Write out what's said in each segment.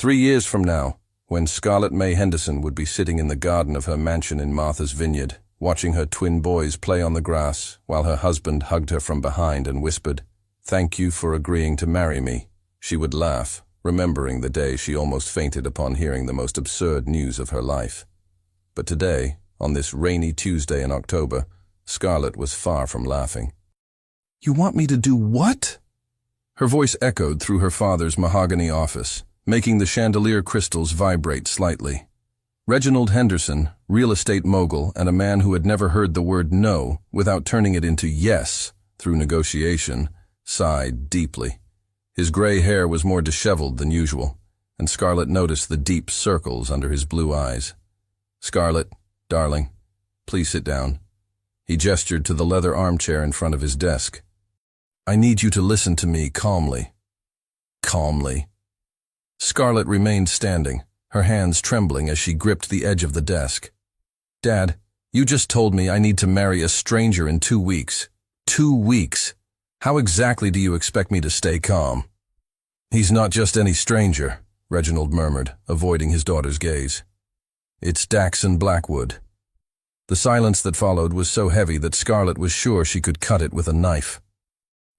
3 years from now, when Scarlett May Henderson would be sitting in the garden of her mansion in Martha's Vineyard, watching her twin boys play on the grass, while her husband hugged her from behind and whispered, "Thank you for agreeing to marry me," she would laugh, remembering the day she almost fainted upon hearing the most absurd news of her life. But today, on this rainy Tuesday in October, Scarlett was far from laughing. "You want me to do what?" Her voice echoed through her father's mahogany office, making the chandelier crystals vibrate slightly. Reginald Henderson, real estate mogul and a man who had never heard the word no without turning it into yes through negotiation, sighed deeply. His gray hair was more disheveled than usual, and Scarlett noticed the deep circles under his blue eyes. "Scarlett, darling, please sit down." He gestured to the leather armchair in front of his desk. "I need you to listen to me calmly." Calmly. Scarlett remained standing, her hands trembling as she gripped the edge of the desk. "Dad, you just told me I need to marry a stranger in 2 weeks. 2 weeks. How exactly do you expect me to stay calm?" "He's not just any stranger," Reginald murmured, avoiding his daughter's gaze. "It's Daxon Blackwood." The silence that followed was so heavy that Scarlett was sure she could cut it with a knife.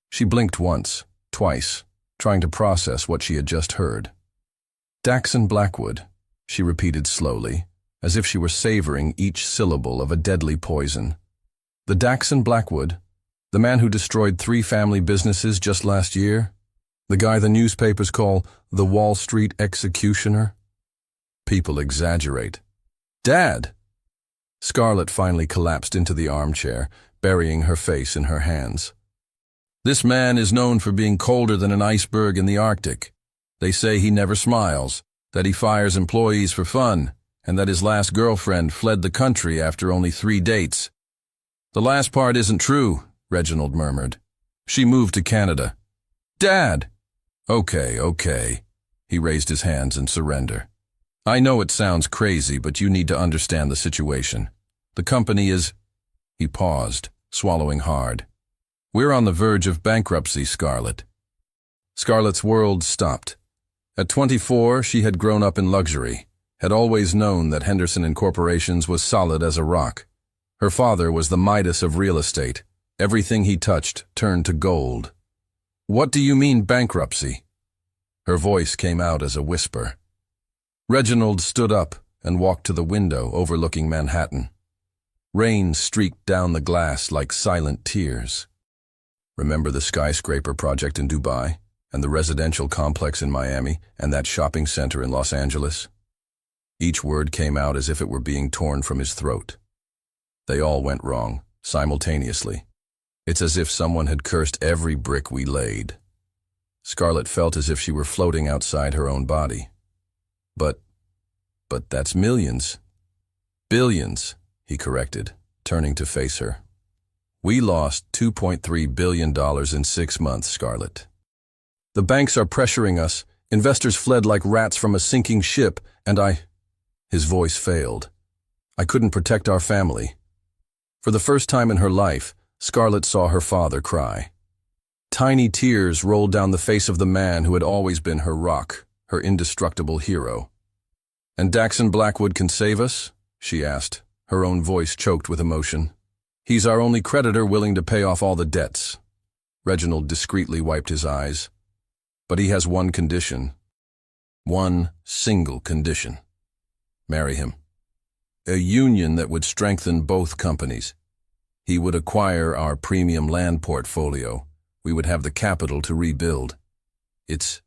She blinked once, twice, trying to process what she had just heard. "Daxon Blackwood," she repeated slowly, as if she were savoring each syllable of a deadly poison. "The Daxon Blackwood, the man who destroyed 3 family businesses just last year? The guy the newspapers call the Wall Street executioner?" "People exaggerate." "Dad!" Scarlett finally collapsed into the armchair, burying her face in her hands. "This man is known for being colder than an iceberg in the Arctic. They say he never smiles, that he fires employees for fun, and that his last girlfriend fled the country after only 3 dates." "The last part isn't true," Reginald murmured. "She moved to Canada." "Dad!" Okay. He raised his hands in surrender. "I know it sounds crazy, but you need to understand the situation. The company is—" He paused, swallowing hard. "We're on the verge of bankruptcy, Scarlett." Scarlett's world stopped. At 24, she had grown up in luxury, had always known that Henderson Incorporations was solid as a rock. Her father was the Midas of real estate. Everything he touched turned to gold. "What do you mean bankruptcy?" Her voice came out as a whisper. Reginald stood up and walked to the window overlooking Manhattan. Rain streaked down the glass like silent tears. "Remember the skyscraper project in Dubai, and the residential complex in Miami, and that shopping center in Los Angeles?" Each word came out as if it were being torn from his throat. "They all went wrong, simultaneously. It's as if someone had cursed every brick we laid." Scarlett felt as if she were floating outside her own body. But that's millions." "Billions," he corrected, turning to face her. "We lost $2.3 billion in 6 months, Scarlett. The banks are pressuring us, investors fled like rats from a sinking ship, and His voice failed. "I couldn't protect our family." For the first time in her life, Scarlett saw her father cry. Tiny tears rolled down the face of the man who had always been her rock, her indestructible hero. "And Daxon Blackwood can save us?" she asked, her own voice choked with emotion. "He's our only creditor willing to pay off all the debts." Reginald discreetly wiped his eyes. "But he has one condition. One single condition. Marry him. A union that would strengthen both companies. He would acquire our premium land portfolio. We would have the capital to rebuild. It's—"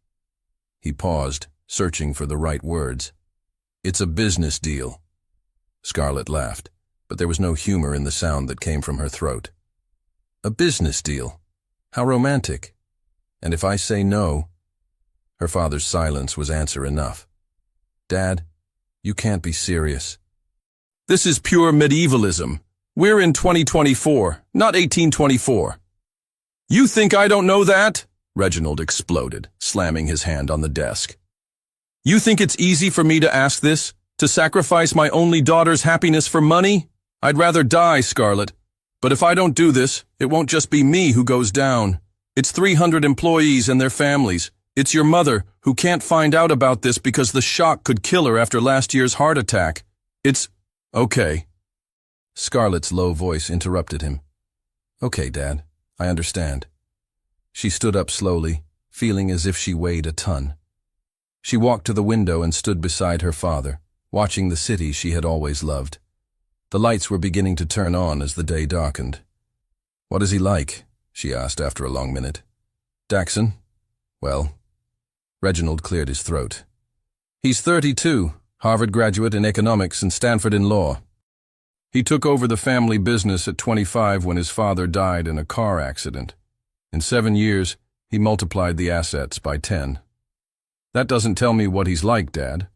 He paused, searching for the right words. "It's a business deal." Scarlett laughed, but there was no humor in the sound that came from her throat. "A business deal? How romantic. And if I say no—" Her father's silence was answer enough. "Dad, you can't be serious." "This is pure medievalism. We're in 2024, not 1824. "You think I don't know that?" Reginald exploded, slamming his hand on the desk. "You think it's easy for me to ask this? To sacrifice my only daughter's happiness for money? I'd rather die, Scarlett. But if I don't do this, it won't just be me who goes down. It's 300 employees and their families. It's your mother, who can't find out about this because the shock could kill her after last year's heart attack. It's okay. Scarlett's low voice interrupted him. Okay, Dad, I understand. She stood up slowly, feeling as if she weighed a ton. She walked to the window and stood beside her father, watching the city she had always loved. The lights were beginning to turn on as the day darkened. What is he like? She asked after a long minute. Daxon? Well, Reginald cleared his throat. He's 32, Harvard graduate in economics and Stanford in law. He took over the family business at 25 when his father died in a car accident. In 7 years, he multiplied the assets by 10. That doesn't tell me what he's like, Dad.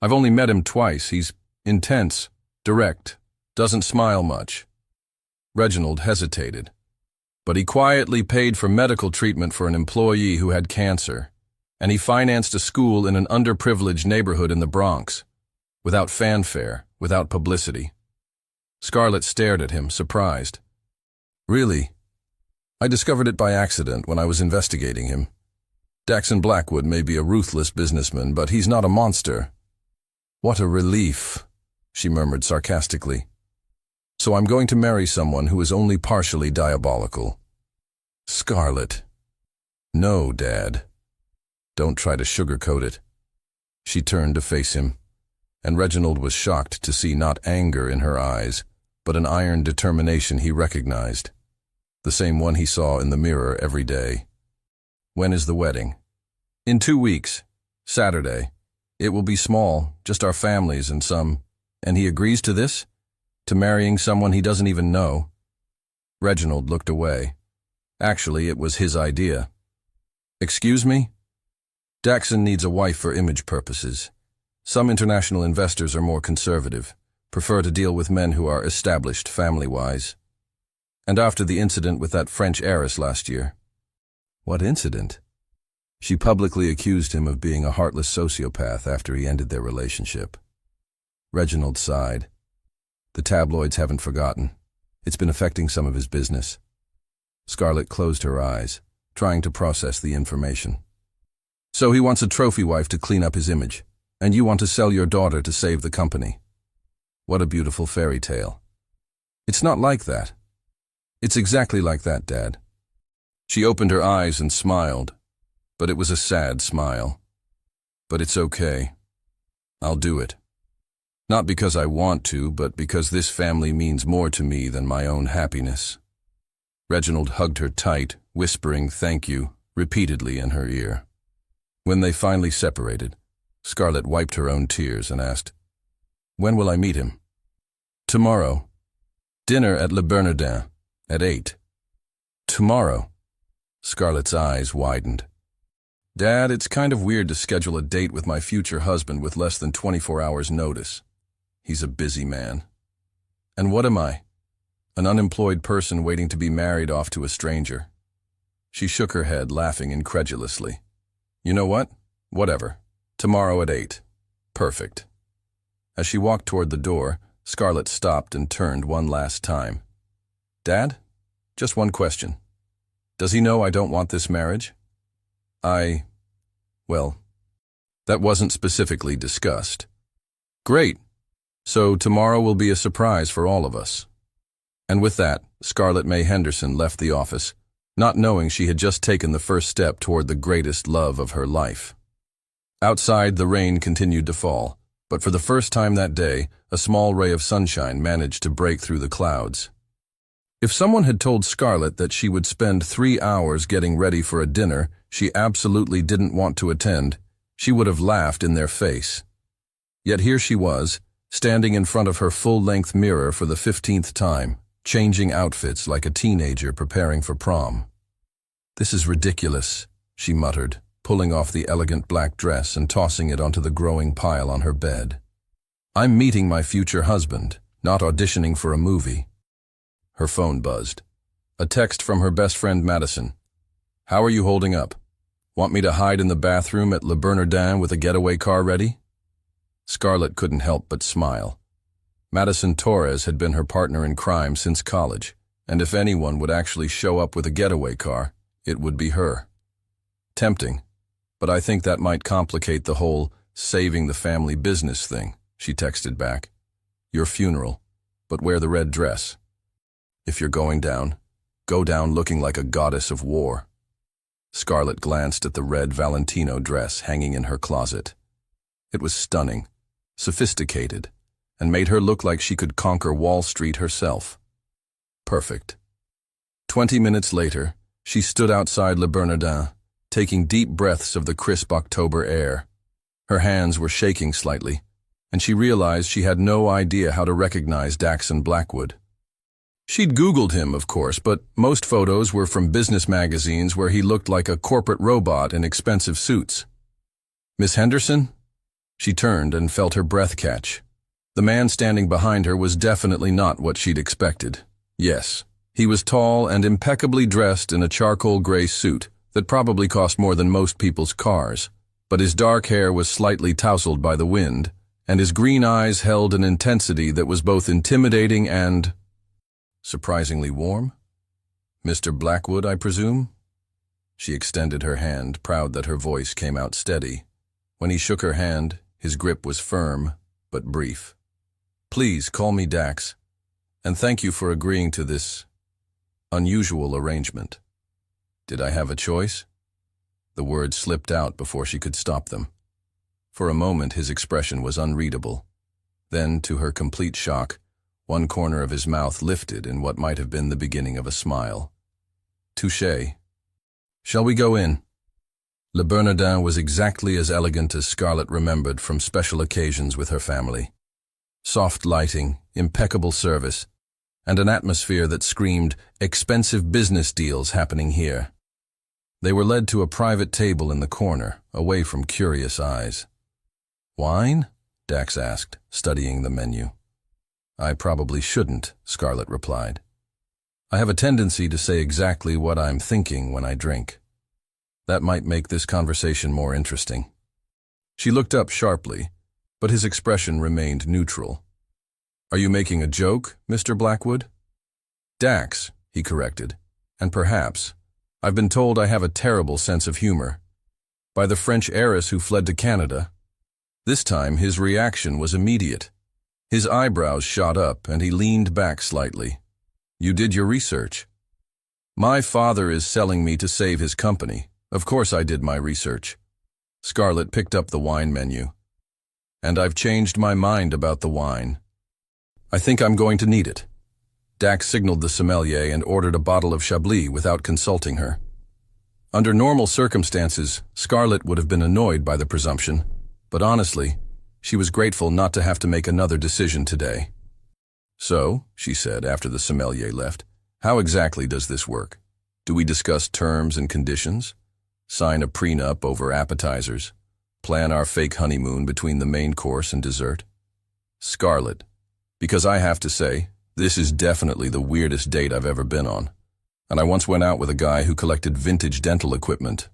I've only met him twice. He's intense, direct, doesn't smile much. Reginald hesitated. But he quietly paid for medical treatment for an employee who had cancer, and he financed a school in an underprivileged neighborhood in the Bronx, without fanfare, without publicity. Scarlett stared at him, surprised. Really? I discovered it by accident when I was investigating him. Daxon Blackwood may be a ruthless businessman, but he's not a monster. What a relief, she murmured sarcastically. So I'm going to marry someone who is only partially diabolical. Scarlett. No, Dad. Don't try to sugarcoat it. She turned to face him, and Reginald was shocked to see not anger in her eyes, but an iron determination he recognized, the same one he saw in the mirror every day. When is the wedding? In 2 weeks. Saturday. It will be small, just our families and some. And he agrees to this? To marrying someone he doesn't even know? Reginald looked away. Actually, it was his idea. Excuse me? Daxon needs a wife for image purposes. Some international investors are more conservative, prefer to deal with men who are established family-wise. And after the incident with that French heiress last year. What incident? She publicly accused him of being a heartless sociopath after he ended their relationship. Reginald sighed. The tabloids haven't forgotten. It's been affecting some of his business. Scarlett closed her eyes, trying to process the information. So he wants a trophy wife to clean up his image, and you want to sell your daughter to save the company. What a beautiful fairy tale. It's not like that. It's exactly like that, Dad. She opened her eyes and smiled, but it was a sad smile. But it's okay. I'll do it. Not because I want to, but because this family means more to me than my own happiness. Reginald hugged her tight, whispering thank you repeatedly in her ear. When they finally separated, Scarlett wiped her own tears and asked, When will I meet him? Tomorrow. Dinner at Le Bernardin, at 8. Tomorrow. Scarlett's eyes widened. Dad, it's kind of weird to schedule a date with my future husband with less than 24 hours' notice. He's a busy man. And what am I? An unemployed person waiting to be married off to a stranger. She shook her head, laughing incredulously. You know what? Whatever. Tomorrow at 8. Perfect. As she walked toward the door, Scarlett stopped and turned one last time. Dad? Just one question. Does he know I don't want this marriage? Well, that wasn't specifically discussed. Great. So tomorrow will be a surprise for all of us. And with that, Scarlett May Henderson left the office, not knowing she had just taken the first step toward the greatest love of her life. Outside, the rain continued to fall, but for the first time that day, a small ray of sunshine managed to break through the clouds. If someone had told Scarlett that she would spend 3 hours getting ready for a dinner she absolutely didn't want to attend, she would have laughed in their face. Yet here she was, standing in front of her full-length mirror for the 15th time, changing outfits like a teenager preparing for prom. This is ridiculous, she muttered, pulling off the elegant black dress and tossing it onto the growing pile on her bed. I'm meeting my future husband, not auditioning for a movie. Her phone buzzed. A text from her best friend Madison. How are you holding up? Want me to hide in the bathroom at Le Bernardin with a getaway car ready? Scarlett couldn't help but smile. Madison Torres had been her partner in crime since college, and if anyone would actually show up with a getaway car, it would be her. Tempting, But I think that might complicate the whole saving the family business thing, she texted back. Your funeral, but wear the red dress. If you're going down, go down looking like a goddess of war. Scarlett glanced at the red Valentino dress hanging in her closet. It was stunning, sophisticated, and made her look like she could conquer Wall Street herself. Perfect. 20 minutes later, she stood outside Le Bernardin, taking deep breaths of the crisp October air. Her hands were shaking slightly, and she realized she had no idea how to recognize Daxon Blackwood. She'd Googled him, of course, but most photos were from business magazines where he looked like a corporate robot in expensive suits. Miss Henderson? She turned and felt her breath catch. The man standing behind her was definitely not what she'd expected. Yes, he was tall and impeccably dressed in a charcoal gray suit that probably cost more than most people's cars, but his dark hair was slightly tousled by the wind, and his green eyes held an intensity that was both intimidating and surprisingly warm. Mr. Blackwood, I presume? She extended her hand, proud that her voice came out steady. When he shook her hand, his grip was firm, but brief. Please call me Dax, and thank you for agreeing to this unusual arrangement. Did I have a choice? The words slipped out before she could stop them. For a moment his expression was unreadable. Then, to her complete shock, one corner of his mouth lifted in what might have been the beginning of a smile. Touché. Shall we go in? Le Bernardin was exactly as elegant as Scarlett remembered from special occasions with her family. Soft lighting, impeccable service, and an atmosphere that screamed expensive business deals happening here. They were led to a private table in the corner, away from curious eyes. Wine? Dax asked, studying the menu. I probably shouldn't, Scarlett replied. I have a tendency to say exactly what I'm thinking when I drink. That might make this conversation more interesting. She looked up sharply, but his expression remained neutral. Are you making a joke, Mr. Blackwood? Dax, he corrected, and perhaps. I've been told I have a terrible sense of humor. By the French heiress who fled to Canada. This time his reaction was immediate. His eyebrows shot up and he leaned back slightly. You did your research. My father is selling me to save his company. Of course I did my research. Scarlett picked up the wine menu. And I've changed my mind about the wine. I think I'm going to need it. Dax signaled the sommelier and ordered a bottle of Chablis without consulting her. Under normal circumstances, Scarlett would have been annoyed by the presumption, but honestly, she was grateful not to have to make another decision today. So, she said after the sommelier left, how exactly does this work? Do we discuss terms and conditions? Sign a prenup over appetizers? Plan our fake honeymoon between the main course and dessert? Scarlett, because I have to say, this is definitely the weirdest date I've ever been on. And I once went out with a guy who collected vintage dental equipment.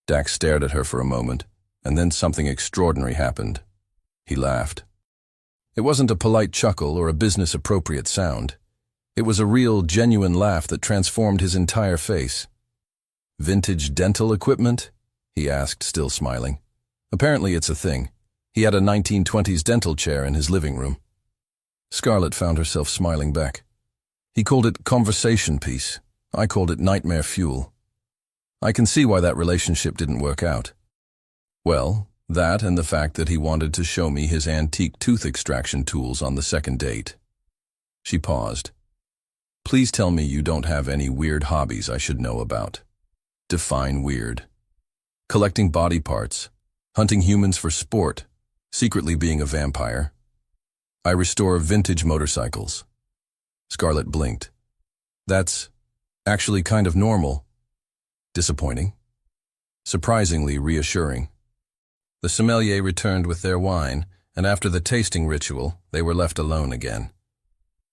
Dax stared at her for a moment, and then something extraordinary happened. He laughed. It wasn't a polite chuckle or a business-appropriate sound. It was a real, genuine laugh that transformed his entire face. Vintage dental equipment? He asked, still smiling. Apparently it's a thing. He had a 1920s dental chair in his living room. Scarlett found herself smiling back. He called it conversation piece. I called it nightmare fuel. I can see why that relationship didn't work out. Well, that and the fact that he wanted to show me his antique tooth extraction tools on the second date. She paused. Please tell me you don't have any weird hobbies I should know about. Define weird. Collecting body parts, hunting humans for sport, secretly being a vampire. I restore vintage motorcycles. Scarlett blinked. That's actually kind of normal. Disappointing. Surprisingly reassuring. The sommelier returned with their wine, and after the tasting ritual, they were left alone again.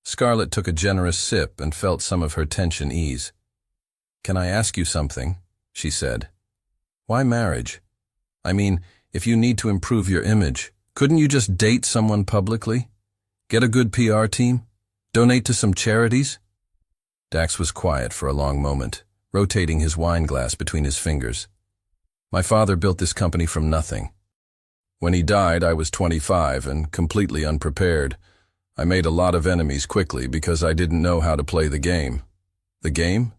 Scarlett took a generous sip and felt some of her tension ease. Can I ask you something? She said. Why marriage? I mean, if you need to improve your image, couldn't you just date someone publicly? Get a good PR team? Donate to some charities? Dax was quiet for a long moment, rotating his wine glass between his fingers. My father built this company from nothing. When he died, I was 25 and completely unprepared. I made a lot of enemies quickly because I didn't know how to play the game. The game?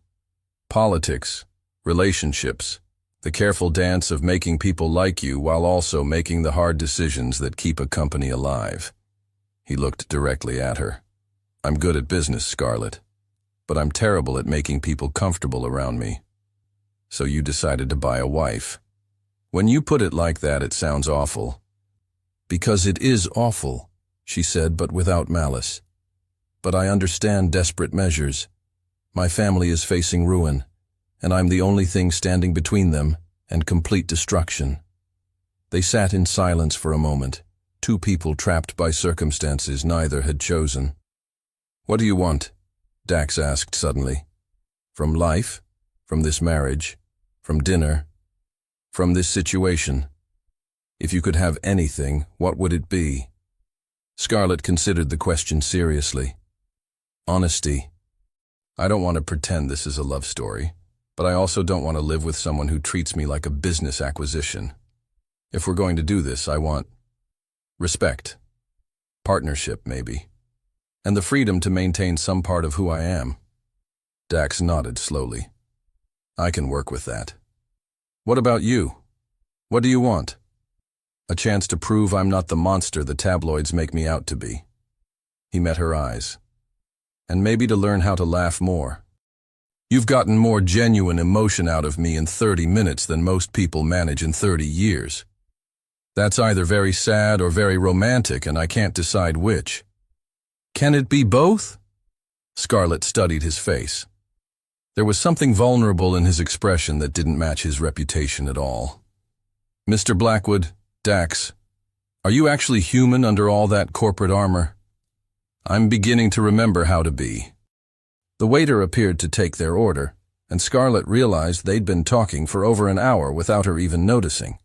Politics, relationships, the careful dance of making people like you while also making the hard decisions that keep a company alive. He looked directly at her. I'm good at business, Scarlett, but I'm terrible at making people comfortable around me. So you decided to buy a wife. When you put it like that, it sounds awful. Because it is awful, she said, but without malice. But I understand desperate measures. My family is facing ruin, and I'm the only thing standing between them and complete destruction. They sat in silence for a moment, two people trapped by circumstances neither had chosen. What do you want? Dax asked suddenly. From life? From this marriage? From dinner? From this situation? If you could have anything, what would it be? Scarlett considered the question seriously. Honesty. I don't want to pretend this is a love story, but I also don't want to live with someone who treats me like a business acquisition. If we're going to do this, I want respect, partnership maybe, and the freedom to maintain some part of who I am. Dax nodded slowly. I can work with that. What about you? What do you want? A chance to prove I'm not the monster the tabloids make me out to be. He met her eyes. And maybe to learn how to laugh more. You've gotten more genuine emotion out of me in 30 minutes than most people manage in 30 years. That's either very sad or very romantic, and I can't decide which. Can it be both? Scarlett studied his face. There was something vulnerable in his expression that didn't match his reputation at all. Mr. Blackwood, Dax, are you actually human under all that corporate armor? I'm beginning to remember how to be. The waiter appeared to take their order, and Scarlett realized they'd been talking for over an hour without her even noticing.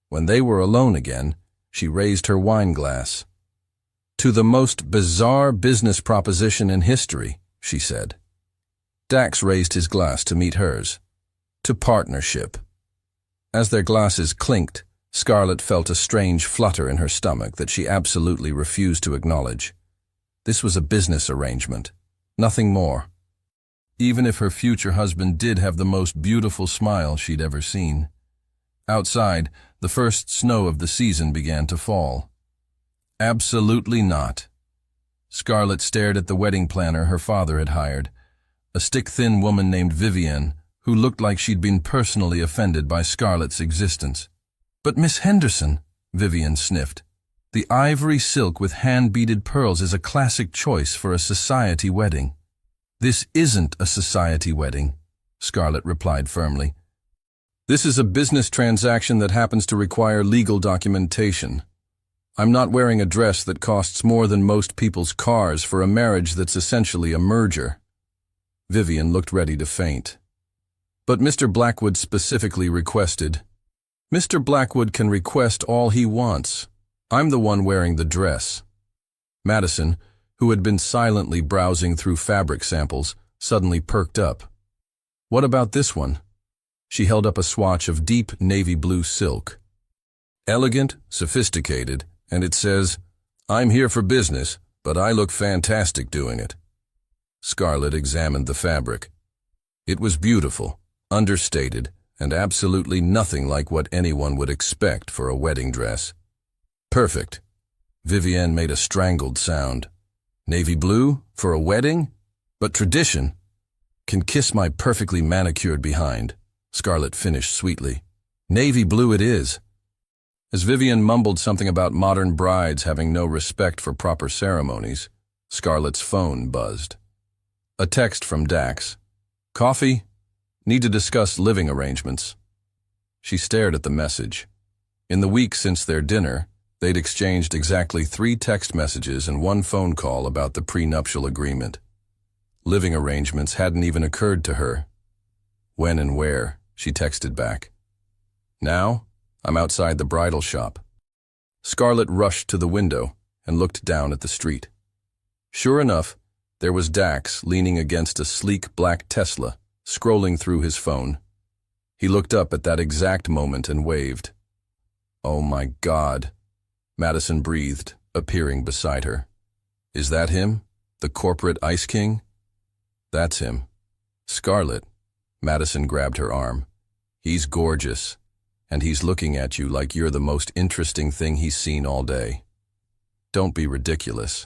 When they were alone again, she raised her wine glass. To the most bizarre business proposition in history, she said. Dax raised his glass to meet hers. To partnership. As their glasses clinked, Scarlett felt a strange flutter in her stomach that she absolutely refused to acknowledge. This was a business arrangement, nothing more. Even if her future husband did have the most beautiful smile she'd ever seen. Outside, the first snow of the season began to fall. Absolutely not. Scarlett stared at the wedding planner her father had hired, a stick-thin woman named Vivienne, who looked like she'd been personally offended by Scarlett's existence. But Miss Henderson, Vivienne sniffed. The ivory silk with hand-beaded pearls is a classic choice for a society wedding. This isn't a society wedding, Scarlett replied firmly. This is a business transaction that happens to require legal documentation. I'm not wearing a dress that costs more than most people's cars for a marriage that's essentially a merger. Vivienne looked ready to faint. But Mr. Blackwood specifically requested. Mr. Blackwood can request all he wants. I'm the one wearing the dress. Madison, who had been silently browsing through fabric samples, suddenly perked up. What about this one? She held up a swatch of deep navy blue silk. Elegant, sophisticated, and it says, I'm here for business, but I look fantastic doing it. Scarlett examined the fabric. It was beautiful, understated, and absolutely nothing like what anyone would expect for a wedding dress. Perfect. Vivienne made a strangled sound. Navy blue? For a wedding? But tradition? Can kiss my perfectly manicured behind, Scarlett finished sweetly. Navy blue it is. As Vivienne mumbled something about modern brides having no respect for proper ceremonies, Scarlett's phone buzzed. A text from Dax. Coffee? Need to discuss living arrangements. She stared at the message. In the week since their dinner, they'd exchanged exactly 3 text messages and 1 phone call about the prenuptial agreement. Living arrangements hadn't even occurred to her. When and where, she texted back. Now, I'm outside the bridal shop. Scarlett rushed to the window and looked down at the street. Sure enough, there was Dax leaning against a sleek black Tesla, scrolling through his phone. He looked up at that exact moment and waved. "Oh my God," Madison breathed, appearing beside her. "Is that him? The corporate Ice King?" "That's him." "Scarlett," Madison grabbed her arm. "He's gorgeous, and he's looking at you like you're the most interesting thing he's seen all day. Don't be ridiculous.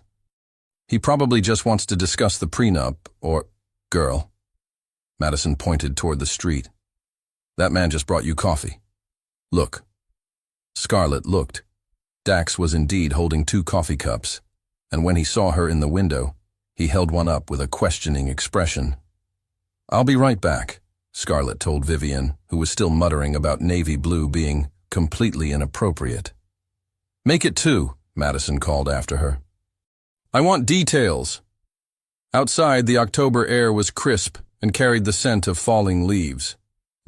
He probably just wants to discuss the prenup, or—" "Girl." Madison pointed toward the street. "That man just brought you coffee. Look." Scarlett looked. Dax was indeed holding 2 coffee cups, and when he saw her in the window, he held one up with a questioning expression. "I'll be right back," Scarlett told Vivian, who was still muttering about navy blue being completely inappropriate. "Make it 2, Madison called after her. "I want details." Outside, the October air was crisp and carried the scent of falling leaves.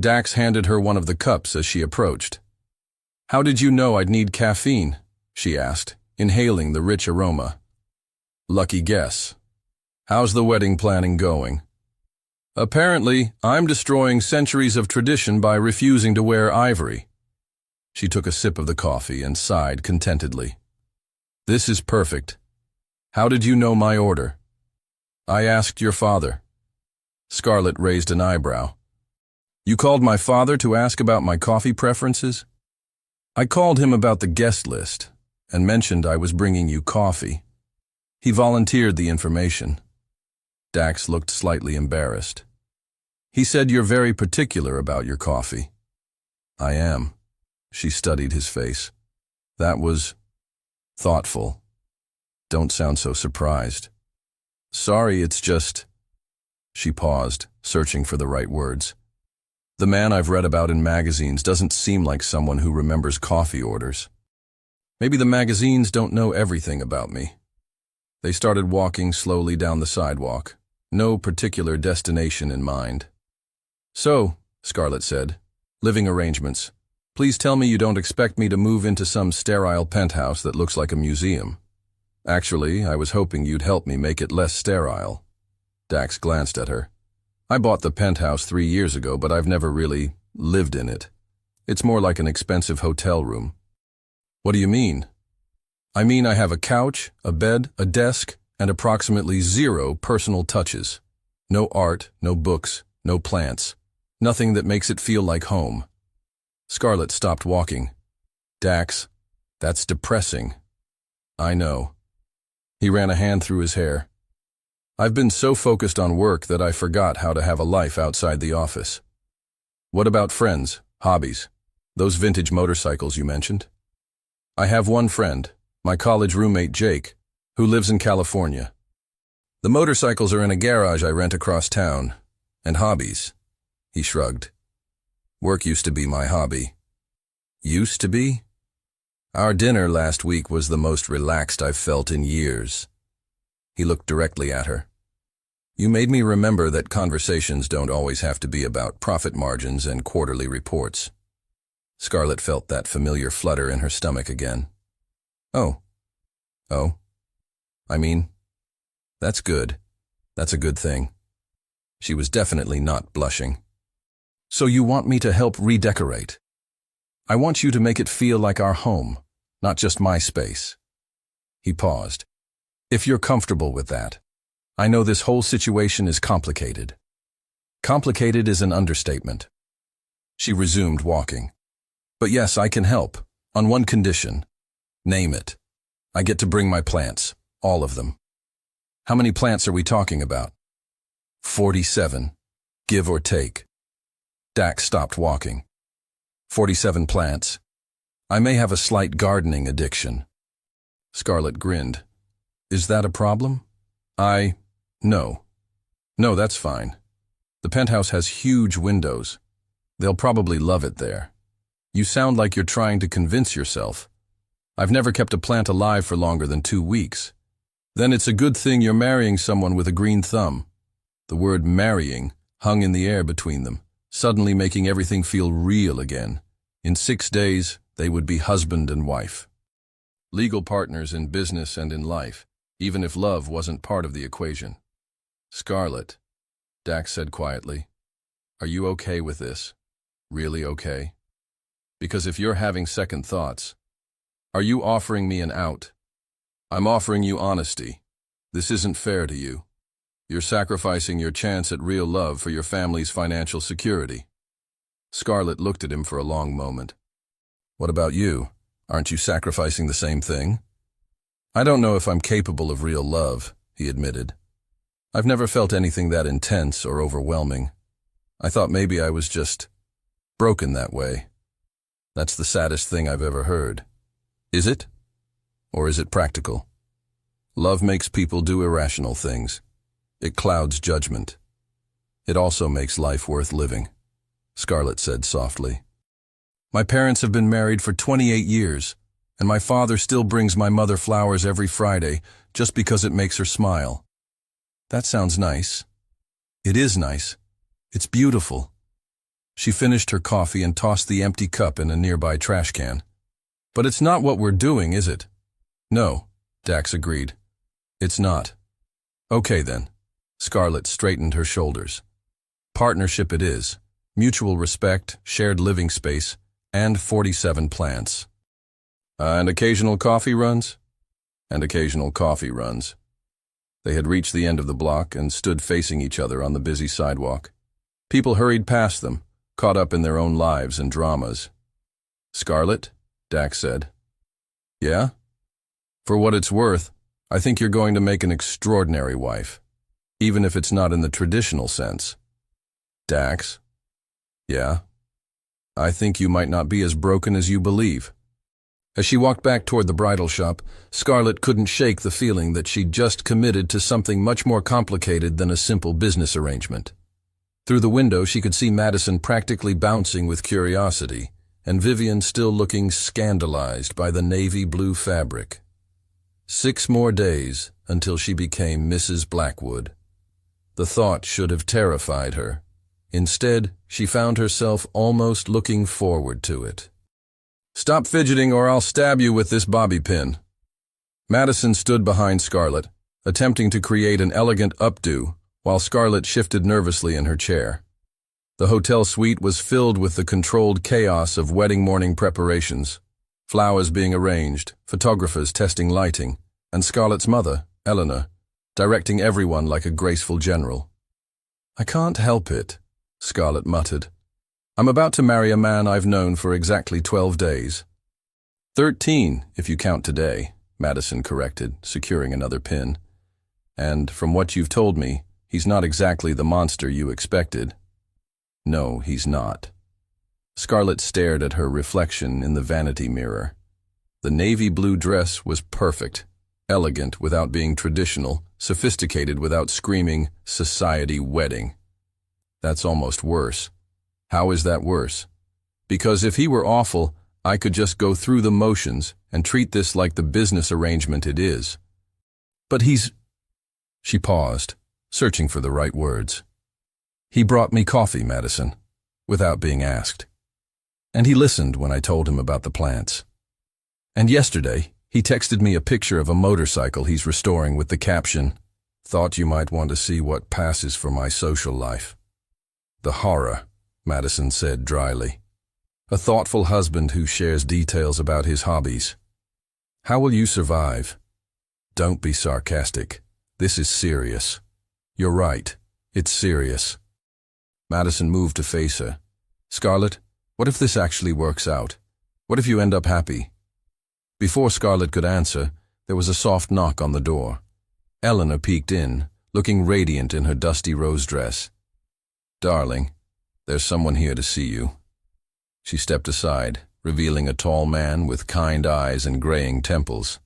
Dax handed her one of the cups as she approached. "How did you know I'd need caffeine?" she asked, inhaling the rich aroma. "Lucky guess. How's the wedding planning going?" "Apparently, I'm destroying centuries of tradition by refusing to wear ivory." She took a sip of the coffee and sighed contentedly. "This is perfect. How did you know my order?" "I asked your father." Scarlett raised an eyebrow. "You called my father to ask about my coffee preferences?" "I called him about the guest list and mentioned I was bringing you coffee. He volunteered the information." Dax looked slightly embarrassed. "He said you're very particular about your coffee." "I am." She studied his face. "That was thoughtful. Don't sound so surprised." "Sorry, it's just—" She paused, searching for the right words. "The man I've read about in magazines doesn't seem like someone who remembers coffee orders. Maybe the magazines don't know everything about me." They started walking slowly down the sidewalk, no particular destination in mind. "So," Scarlett said, "living arrangements. Please tell me you don't expect me to move into some sterile penthouse that looks like a museum. Actually, I was hoping you'd help me make it less sterile." Dax glanced at her. "I bought the penthouse 3 years ago, but I've never really lived in it. It's more like an expensive hotel room." "What do you mean?" "I mean I have a couch, a bed, a desk, and approximately 0 personal touches. No art, no books, no plants. Nothing that makes it feel like home." Scarlett stopped walking. "Dax, that's depressing." "I know." He ran a hand through his hair. "I've been so focused on work that I forgot how to have a life outside the office." "What about friends, hobbies? Those vintage motorcycles you mentioned?" "I have one friend, my college roommate Jake, who lives in California. The motorcycles are in a garage I rent across town. And hobbies." He shrugged. "Work used to be my hobby." "Used to be?" "Our dinner last week was the most relaxed I've felt in years." He looked directly at her. "You made me remember that conversations don't always have to be about profit margins and quarterly reports." Scarlett felt that familiar flutter in her stomach again. "Oh. Oh. I mean, that's good. That's a good thing." She was definitely not blushing. "So you want me to help redecorate? I want you to make it feel like our home, not just my space." He paused. "If you're comfortable with that. I know this whole situation is complicated." "Complicated is an understatement." She resumed walking. "But yes, I can help, on one condition." "Name it." "I get to bring my plants, all of them." "How many plants are we talking about?" 47, give or take." Dax stopped walking. 47 plants. I may have a slight gardening addiction." Scarlett grinned. "Is that a problem?" No. No, that's fine. The penthouse has huge windows. They'll probably love it there. You sound like you're trying to convince yourself. I've never kept a plant alive for longer than 2 weeks. Then it's a good thing you're marrying someone with a green thumb." The word marrying hung in the air between them, suddenly making everything feel real again. In 6 days, they would be husband and wife. Legal partners in business and in life, even if love wasn't part of the equation. "Scarlett," Dax said quietly, "are you okay with this?" Really okay? Because if you're having second thoughts, are you offering me an out? I'm offering you honesty. This isn't fair to you. You're sacrificing your chance at real love for your family's financial security. Scarlett looked at him for a long moment. What about you? Aren't you sacrificing the same thing? I don't know if I'm capable of real love, he admitted. I've never felt anything that intense or overwhelming. I thought maybe I was just broken that way. That's the saddest thing I've ever heard. Is it? Or is it practical? Love makes people do irrational things. It clouds judgment. It also makes life worth living, Scarlett said softly. My parents have been married for 28 years, and my father still brings my mother flowers every Friday just because it makes her smile. That sounds nice. It is nice. It's beautiful. She finished her coffee and tossed the empty cup in a nearby trash can. But it's not what we're doing, is it? No, Dax agreed. It's not. Okay then. Scarlett straightened her shoulders. Partnership it is. Mutual respect, shared living space, and 47 plants. And occasional coffee runs? And occasional coffee runs. They had reached the end of the block and stood facing each other on the busy sidewalk. People hurried past them, caught up in their own lives and dramas. Scarlett, Dax said. Yeah? For what it's worth, I think you're going to make an extraordinary wife, even if it's not in the traditional sense. Dax? Yeah? I think you might not be as broken as you believe. As she walked back toward the bridal shop, Scarlett couldn't shake the feeling that she'd just committed to something much more complicated than a simple business arrangement. Through the window, she could see Madison practically bouncing with curiosity, and Vivian still looking scandalized by the navy blue fabric. 6 more days until she became Mrs. Blackwood. The thought should have terrified her. Instead, she found herself almost looking forward to it. Stop fidgeting or I'll stab you with this bobby pin. Madison stood behind Scarlett, attempting to create an elegant updo while Scarlett shifted nervously in her chair. The hotel suite was filled with the controlled chaos of wedding morning preparations, flowers being arranged, photographers testing lighting, and Scarlett's mother, Eleanor, directing everyone like a graceful general. I can't help it, Scarlett muttered. I'm about to marry a man I've known for exactly 12 days. 13, if you count today, Madison corrected, securing another pin. And from what you've told me, he's not exactly the monster you expected. No, he's not. Scarlett stared at her reflection in the vanity mirror. The navy blue dress was perfect, elegant without being traditional, sophisticated without screaming, society wedding. That's almost worse. How is that worse? Because if he were awful, I could just go through the motions and treat this like the business arrangement it is. But he's... She paused, searching for the right words. He brought me coffee, Madison, without being asked. And he listened when I told him about the plants. And yesterday, he texted me a picture of a motorcycle he's restoring with the caption, "Thought you might want to see what passes for my social life." The horror, Madison said dryly. A thoughtful husband who shares details about his hobbies. How will you survive? Don't be sarcastic. This is serious. You're right. It's serious. Madison moved to face her. Scarlett, what if this actually works out? What if you end up happy? Before Scarlett could answer, there was a soft knock on the door. Eleanor peeked in, looking radiant in her dusty rose dress. Darling, there's someone here to see you. She stepped aside, revealing a tall man with kind eyes and graying temples.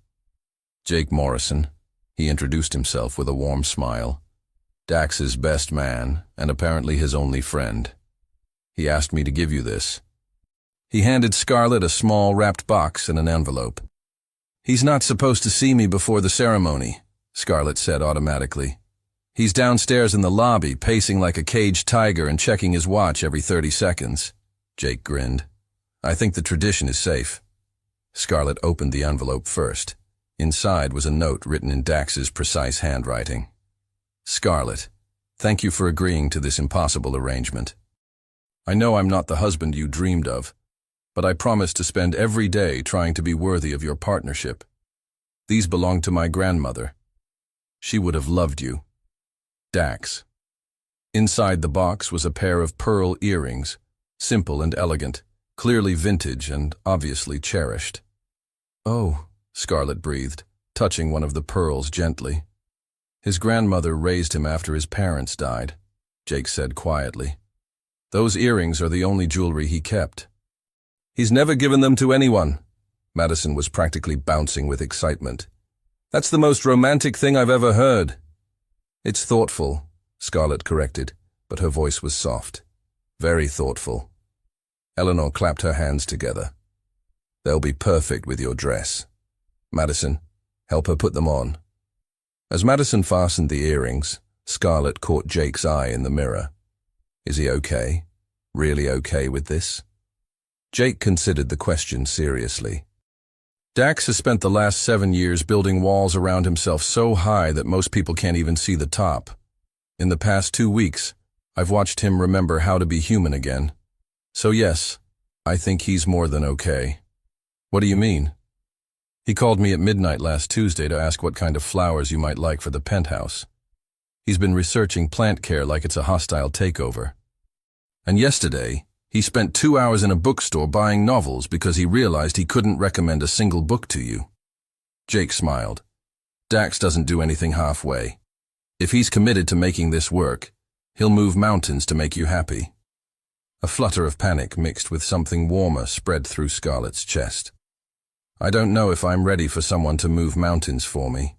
Jake Morrison, he introduced himself with a warm smile. Dax's best man, and apparently his only friend. He asked me to give you this. He handed Scarlett a small wrapped box and an envelope. He's not supposed to see me before the ceremony, Scarlett said automatically. He's downstairs in the lobby, pacing like a caged tiger and checking his watch every 30 seconds. Jake grinned. I think the tradition is safe. Scarlett opened the envelope first. Inside was a note written in Dax's precise handwriting. Scarlett, thank you for agreeing to this impossible arrangement. I know I'm not the husband you dreamed of, but I promise to spend every day trying to be worthy of your partnership. These belong to my grandmother. She would have loved you. Dax. Inside the box was a pair of pearl earrings, simple and elegant, clearly vintage and obviously cherished. Oh, Scarlett breathed, touching one of the pearls gently. His grandmother raised him after his parents died, Jake said quietly. Those earrings are the only jewelry he kept. He's never given them to anyone. Madison was practically bouncing with excitement. That's the most romantic thing I've ever heard. It's thoughtful, Scarlett corrected, but her voice was soft. Very thoughtful. Eleanor clapped her hands together. They'll be perfect with your dress. Madison, help her put them on. As Madison fastened the earrings, Scarlett caught Jake's eye in the mirror. Is he okay? Really okay with this? Jake considered the question seriously. Dax has spent the last 7 years building walls around himself so high that most people can't even see the top. In the past 2 weeks, I've watched him remember how to be human again. So yes, I think he's more than okay. What do you mean? He called me at midnight last Tuesday to ask what kind of flowers you might like for the penthouse. He's been researching plant care like it's a hostile takeover. And yesterday, he spent 2 hours in a bookstore buying novels because he realized he couldn't recommend a single book to you. Jake smiled. Dax doesn't do anything halfway. If he's committed to making this work, he'll move mountains to make you happy. A flutter of panic mixed with something warmer spread through Scarlett's chest. I don't know if I'm ready for someone to move mountains for me.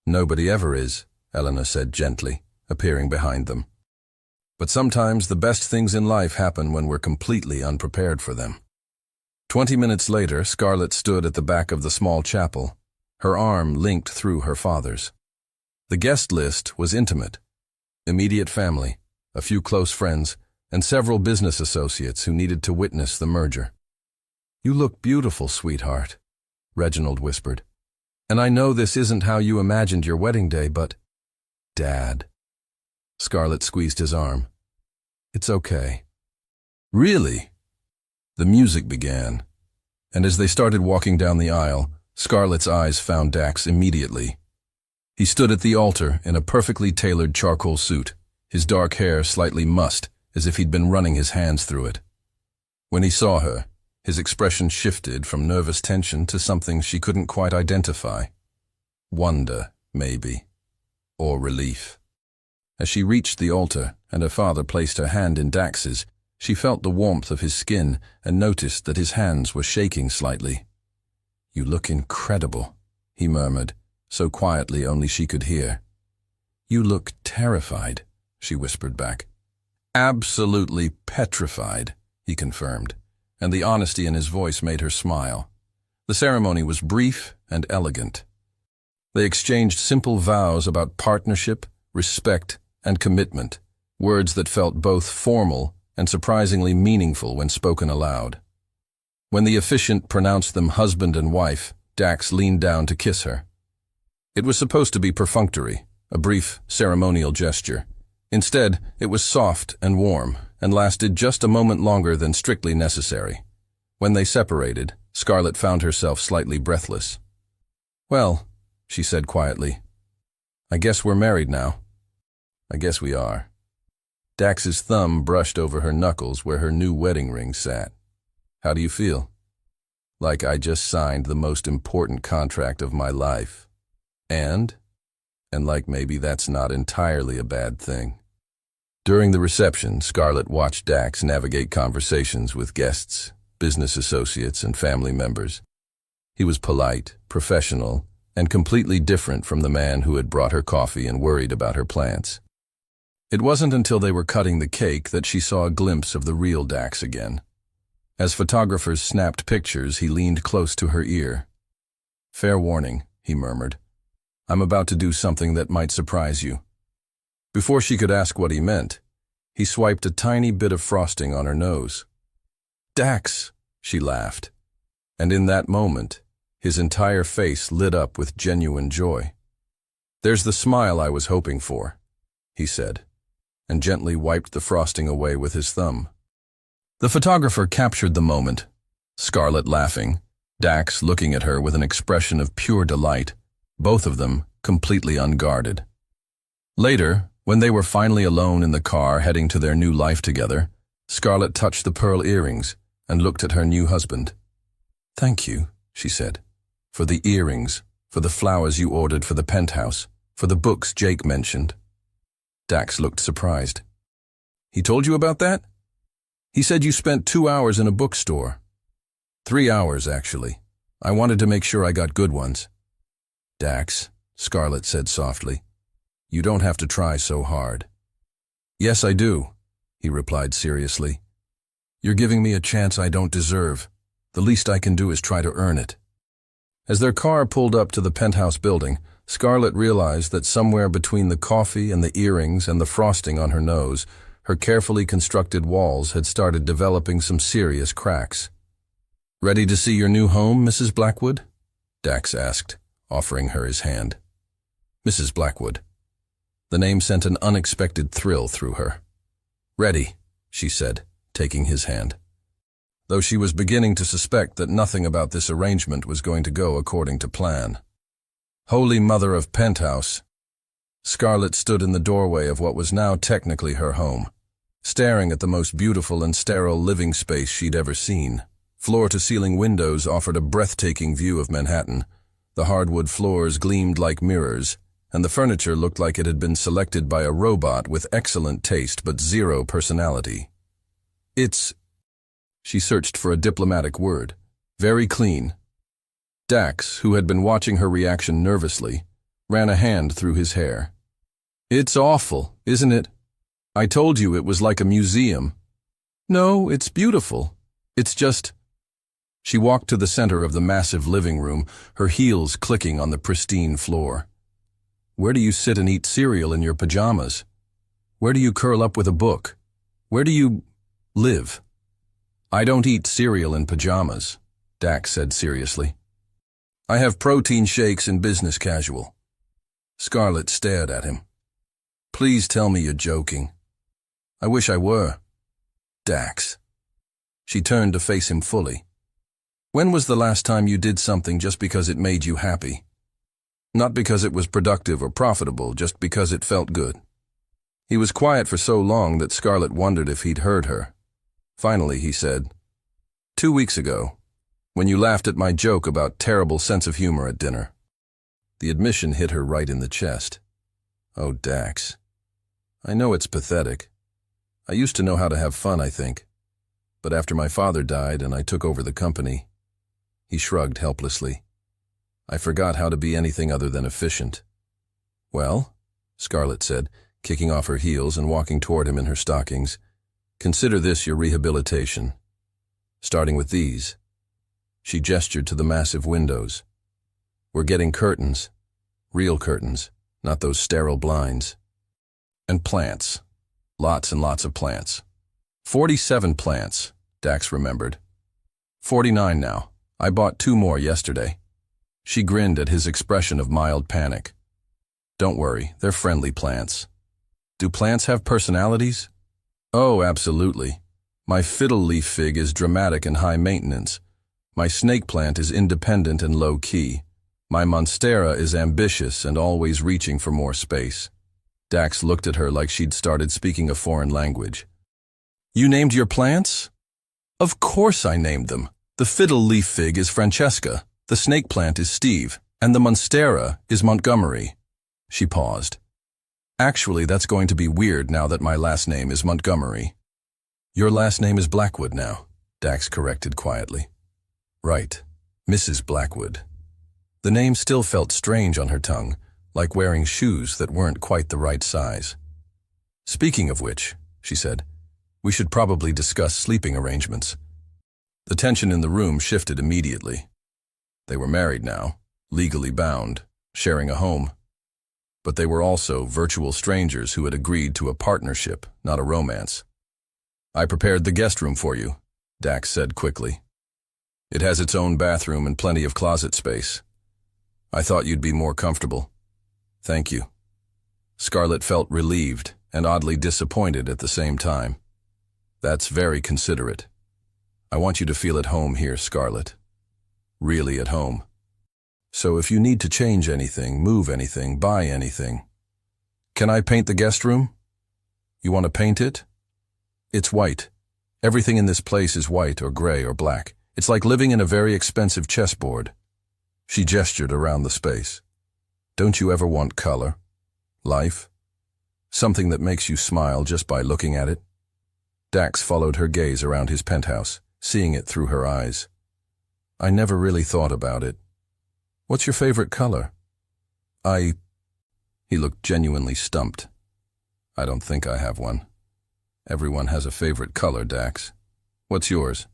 Nobody ever is, Eleanor said gently, appearing behind them. But sometimes the best things in life happen when we're completely unprepared for them. 20 minutes later, Scarlett stood at the back of the small chapel, her arm linked through her father's. The guest list was intimate. Immediate family, a few close friends, and several business associates who needed to witness the merger. You look beautiful, sweetheart, Reginald whispered. And I know this isn't how you imagined your wedding day, but… Dad. Scarlett squeezed his arm. It's okay. Really? The music began, and as they started walking down the aisle, Scarlett's eyes found Dax immediately. He stood at the altar in a perfectly tailored charcoal suit, his dark hair slightly mussed, as if he'd been running his hands through it. When he saw her, his expression shifted from nervous tension to something she couldn't quite identify. Wonder, maybe. Or relief. As she reached the altar and her father placed her hand in Dax's, she felt the warmth of his skin and noticed that his hands were shaking slightly. You look incredible, he murmured, so quietly only she could hear. You look terrified, she whispered back. Absolutely petrified, he confirmed, and the honesty in his voice made her smile. The ceremony was brief and elegant. They exchanged simple vows about partnership, respect, and commitment, words that felt both formal and surprisingly meaningful when spoken aloud. When the officiant pronounced them husband and wife, Dax leaned down to kiss her. It was supposed to be perfunctory, a brief ceremonial gesture. Instead, it was soft and warm, and lasted just a moment longer than strictly necessary. When they separated, Scarlett found herself slightly breathless. Well, she said quietly, I guess we're married now. I guess we are. Dax's thumb brushed over her knuckles where her new wedding ring sat. How do you feel? Like I just signed the most important contract of my life. And like maybe that's not entirely a bad thing. During the reception, Scarlett watched Dax navigate conversations with guests, business associates, and family members. He was polite, professional, and completely different from the man who had brought her coffee and worried about her plants. It wasn't until they were cutting the cake that she saw a glimpse of the real Dax again. As photographers snapped pictures, he leaned close to her ear. Fair warning, he murmured. I'm about to do something that might surprise you. Before she could ask what he meant, he swiped a tiny bit of frosting on her nose. Dax, she laughed. And in that moment, his entire face lit up with genuine joy. There's the smile I was hoping for, he said, and gently wiped the frosting away with his thumb. The photographer captured the moment, Scarlett laughing, Dax looking at her with an expression of pure delight, both of them completely unguarded. Later, when they were finally alone in the car heading to their new life together, Scarlett touched the pearl earrings and looked at her new husband. "Thank you," she said, "for the earrings, for the flowers you ordered for the penthouse, for the books Jake mentioned." Dax looked surprised. "He told you about that?" "He said you spent 2 hours in a bookstore." 3 hours, actually. I wanted to make sure I got good ones." "Dax," Scarlett said softly, "you don't have to try so hard." "Yes, I do," he replied seriously. "You're giving me a chance I don't deserve. The least I can do is try to earn it." As their car pulled up to the penthouse building, Scarlett realized that somewhere between the coffee and the earrings and the frosting on her nose, her carefully constructed walls had started developing some serious cracks. "Ready to see your new home, Mrs. Blackwood?" Dax asked, offering her his hand. Mrs. Blackwood. The name sent an unexpected thrill through her. "Ready," she said, taking his hand. Though she was beginning to suspect that nothing about this arrangement was going to go according to plan. Holy Mother of Penthouse. Scarlett stood in the doorway of what was now technically her home, staring at the most beautiful and sterile living space she'd ever seen. Floor-to-ceiling windows offered a breathtaking view of Manhattan. The hardwood floors gleamed like mirrors, and the furniture looked like it had been selected by a robot with excellent taste but zero personality. "It's—" She searched for a diplomatic word. "Very clean." Dax, who had been watching her reaction nervously, ran a hand through his hair. "It's awful, isn't it? I told you it was like a museum." "No, it's beautiful. It's just—" She walked to the center of the massive living room, her heels clicking on the pristine floor. "Where do you sit and eat cereal in your pajamas? Where do you curl up with a book? Where do you live?" "I don't eat cereal in pajamas," Dax said seriously. "I have protein shakes in business casual." Scarlett stared at him. "Please tell me you're joking." "I wish I were." "Dax." She turned to face him fully. "When was the last time you did something just because it made you happy? Not because it was productive or profitable, just because it felt good." He was quiet for so long that Scarlett wondered if he'd heard her. Finally, he said, 2 weeks ago, when you laughed at my joke about terrible sense of humor at dinner." The admission hit her right in the chest. "Oh, Dax. I know it's pathetic. I used to know how to have fun, I think. But after my father died and I took over the company," he shrugged helplessly, "I forgot how to be anything other than efficient." "Well," Scarlett said, kicking off her heels and walking toward him in her stockings, "consider this your rehabilitation. Starting with these." She gestured to the massive windows. "We're getting curtains. Real curtains, not those sterile blinds. And plants. Lots and lots of plants." 47 plants, Dax remembered. 49 now. I bought 2 more yesterday." She grinned at his expression of mild panic. "Don't worry, they're friendly plants." "Do plants have personalities?" "Oh, absolutely. My fiddle leaf fig is dramatic and high maintenance. My snake plant is independent and low-key. My monstera is ambitious and always reaching for more space." Dax looked at her like she'd started speaking a foreign language. "You named your plants?" "Of course I named them. The fiddle leaf fig is Francesca, the snake plant is Steve, and the monstera is Montgomery." She paused. "Actually, that's going to be weird now that my last name is Montgomery." "Your last name is Blackwood now," Dax corrected quietly. "Right, Mrs. Blackwood." The name still felt strange on her tongue, like wearing shoes that weren't quite the right size. "Speaking of which," she said, "we should probably discuss sleeping arrangements." The tension in the room shifted immediately. They were married now, legally bound, sharing a home. But they were also virtual strangers who had agreed to a partnership, not a romance. "I prepared the guest room for you," Dax said quickly. "It has its own bathroom and plenty of closet space. I thought you'd be more comfortable." "Thank you." Scarlett felt relieved and oddly disappointed at the same time. "That's very considerate," I want you to feel at home here, Scarlett. Really at home. So if you need to change anything, move anything, buy anything. Can I paint the guest room? You want to paint it? It's white. Everything in this place is white or gray or black. It's like living in a very expensive chessboard. She gestured around the space. Don't you ever want color? Life? Something that makes you smile just by looking at it? Dax followed her gaze around his penthouse, seeing it through her eyes. I never really thought about it. What's your favorite color? He looked genuinely stumped. I don't think I have one. Everyone has a favorite color, Dax. What's yours?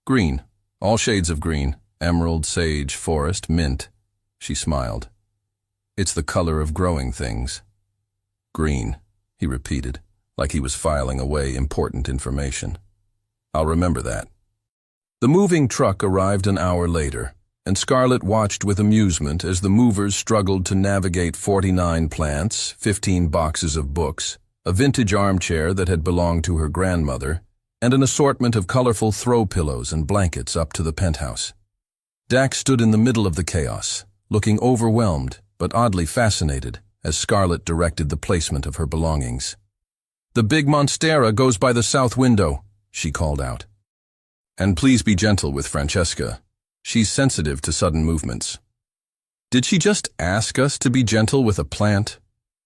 Green. All shades of green. Emerald, sage, forest, mint. She smiled. It's the color of growing things. Green, he repeated, like he was filing away important information. I'll remember that. The moving truck arrived an hour later, and Scarlett watched with amusement as the movers struggled to navigate 49 plants, 15 boxes of books, a vintage armchair that had belonged to her grandmother, and an assortment of colorful throw pillows and blankets up to the penthouse. Dax stood in the middle of the chaos, looking overwhelmed but oddly fascinated as Scarlett directed the placement of her belongings. The big monstera goes by the south window, she called out. And please be gentle with Francesca. She's sensitive to sudden movements. Did she just ask us to be gentle with a plant?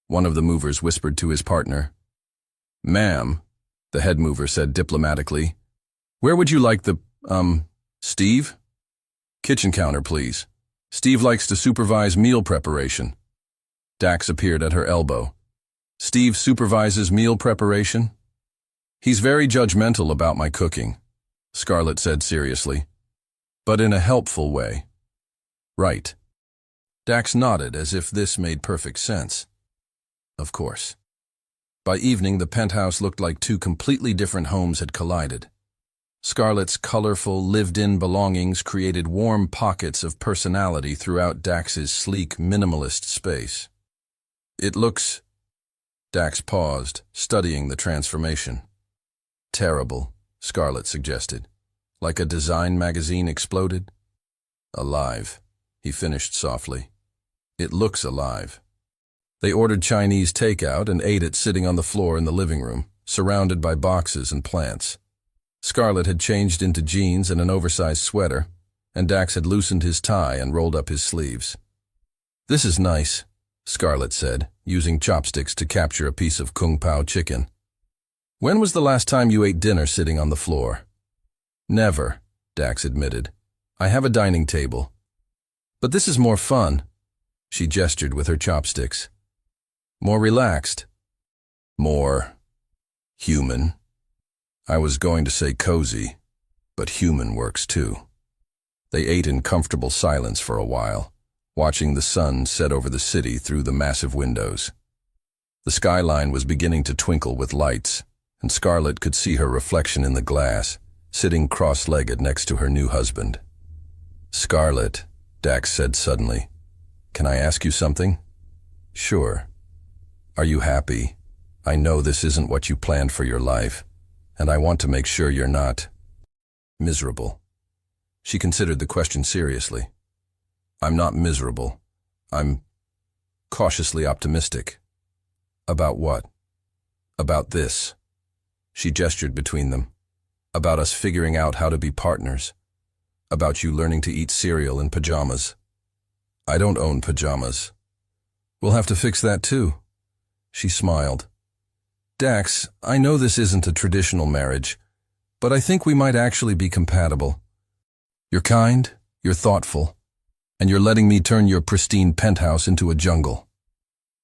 One of the movers whispered to his partner. Ma'am, the head mover said diplomatically. Where would you like the, Steve? Kitchen counter, please. Steve likes to supervise meal preparation. Dax appeared at her elbow. Steve supervises meal preparation? He's very judgmental about my cooking, Scarlett said seriously, but in a helpful way. Right. Dax nodded as if this made perfect sense. Of course. By evening, the penthouse looked like two completely different homes had collided. Scarlett's colorful, lived-in belongings created warm pockets of personality throughout Dax's sleek, minimalist space. It looks... Dax paused, studying the transformation. Terrible, Scarlett suggested. Like a design magazine exploded? Alive, he finished softly. It looks alive. They ordered Chinese takeout and ate it sitting on the floor in the living room, surrounded by boxes and plants. Scarlett had changed into jeans and an oversized sweater, and Dax had loosened his tie and rolled up his sleeves. This is nice, Scarlett said, using chopsticks to capture a piece of kung pao chicken. When was the last time you ate dinner sitting on the floor? Never, Dax admitted. I have a dining table. But this is more fun. She gestured with her chopsticks. More relaxed. More human. I was going to say cozy, but human works too. They ate in comfortable silence for a while, watching the sun set over the city through the massive windows. The skyline was beginning to twinkle with lights, and Scarlett could see her reflection in the glass, sitting cross-legged next to her new husband. Scarlett, Dax said suddenly, can I ask you something? Sure. Are you happy? I know this isn't what you planned for your life, and I want to make sure you're not miserable. She considered the question seriously. I'm not miserable. I'm cautiously optimistic. About what? About this. She gestured between them. About us figuring out how to be partners. About you learning to eat cereal in pajamas. I don't own pajamas. We'll have to fix that too. She smiled. Dax, I know this isn't a traditional marriage, but I think we might actually be compatible. You're kind, you're thoughtful, and you're letting me turn your pristine penthouse into a jungle.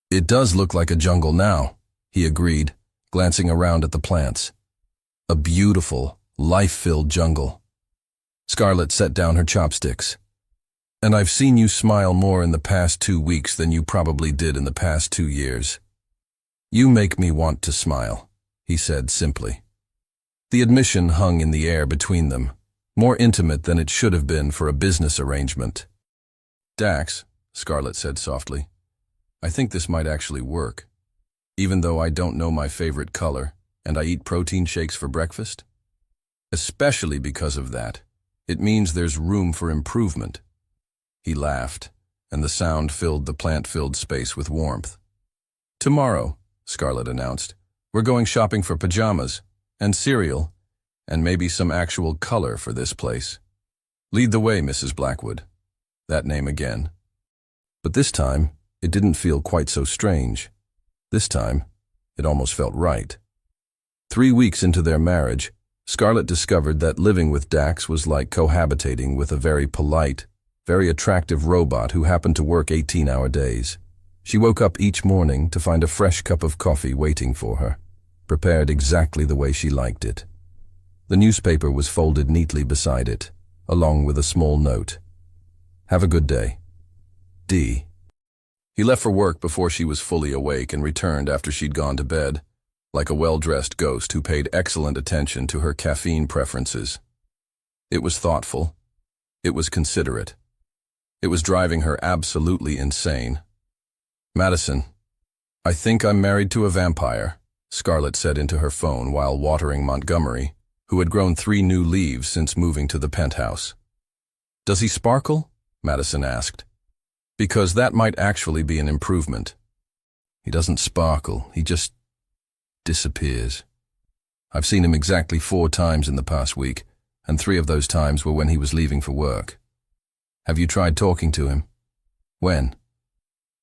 It does look like a jungle now, he agreed, glancing around at the plants. A beautiful, life-filled jungle. Scarlett set down her chopsticks. And I've seen you smile more in the past 2 weeks than you probably did in the past 2 years. You make me want to smile, he said simply. The admission hung in the air between them, more intimate than it should have been for a business arrangement. Dax, Scarlett said softly, I think this might actually work. Even though I don't know my favorite color, and I eat protein shakes for breakfast? Especially because of that. It means there's room for improvement. He laughed, and the sound filled the plant-filled space with warmth. Tomorrow, Scarlett announced, we're going shopping for pajamas, and cereal, and maybe some actual color for this place. Lead the way, Mrs. Blackwood. That name again. But this time, it didn't feel quite so strange. This time, it almost felt right. 3 weeks into their marriage, Scarlett discovered that living with Dax was like cohabitating with a very polite, very attractive robot who happened to work 18-hour days. She woke up each morning to find a fresh cup of coffee waiting for her, prepared exactly the way she liked it. The newspaper was folded neatly beside it, along with a small note. Have a good day. D. He left for work before she was fully awake and returned after she'd gone to bed, like a well-dressed ghost who paid excellent attention to her caffeine preferences. It was thoughtful. It was considerate. It was driving her absolutely insane. Madison, I think I'm married to a vampire, Scarlett said into her phone while watering Montgomery, who had grown 3 new leaves since moving to the penthouse. Does he sparkle? Madison asked. Because that might actually be an improvement. He doesn't sparkle, he just disappears. I've seen him exactly 4 times in the past week, and 3 of those times were when he was leaving for work. Have you tried talking to him? When?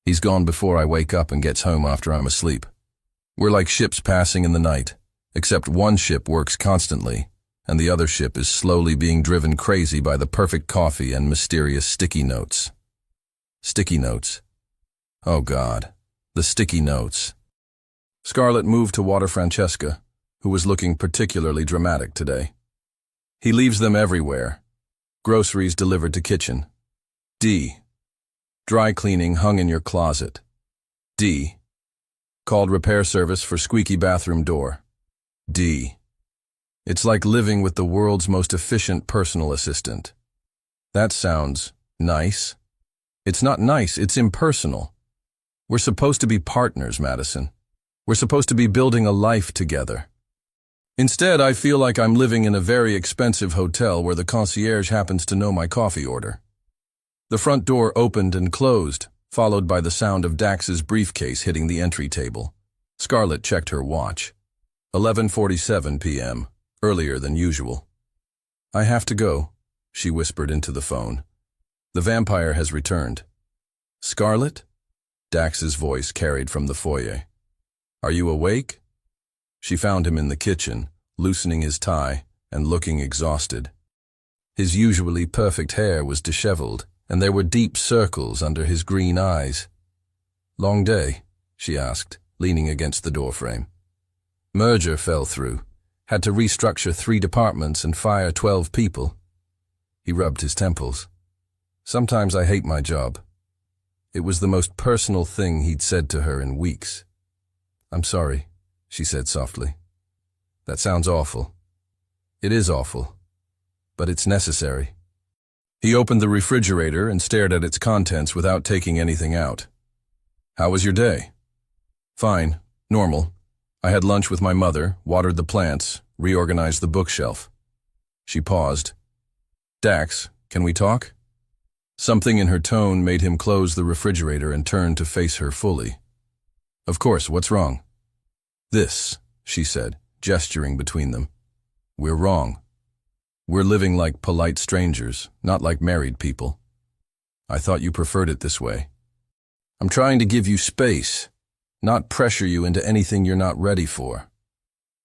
He's gone before I wake up and gets home after I'm asleep. We're like ships passing in the night, except one ship works constantly, and the other ship is slowly being driven crazy by the perfect coffee and mysterious sticky notes. Sticky notes. Oh God, the sticky notes. Scarlett moved to water Francesca, who was looking particularly dramatic today. He leaves them everywhere. Groceries delivered to kitchen. D. Dry cleaning hung in your closet. D. Called repair service for squeaky bathroom door. D. It's like living with the world's most efficient personal assistant. That sounds nice. It's not nice, it's impersonal. We're supposed to be partners, Madison. We're supposed to be building a life together. Instead, I feel like I'm living in a very expensive hotel where the concierge happens to know my coffee order. The front door opened and closed, followed by the sound of Dax's briefcase hitting the entry table. Scarlett checked her watch. 11:47 p.m., earlier than usual. I have to go, she whispered into the phone. The vampire has returned. Scarlett? Dax's voice carried from the foyer. Are you awake? She found him in the kitchen, loosening his tie and looking exhausted. His usually perfect hair was disheveled, and there were deep circles under his green eyes. Long day? She asked, leaning against the doorframe. Merger fell through. Had to restructure 3 departments and fire 12 people. He rubbed his temples. Sometimes I hate my job. It was the most personal thing he'd said to her in weeks. I'm sorry, she said softly. That sounds awful. It is awful, but it's necessary. He opened the refrigerator and stared at its contents without taking anything out. How was your day? Fine, normal. I had lunch with my mother, watered the plants, reorganized the bookshelf. She paused. Dax, can we talk? Something in her tone made him close the refrigerator and turn to face her fully. Of course, what's wrong? This, she said, gesturing between them. We're wrong. We're living like polite strangers, not like married people. I thought you preferred it this way. I'm trying to give you space, not pressure you into anything you're not ready for.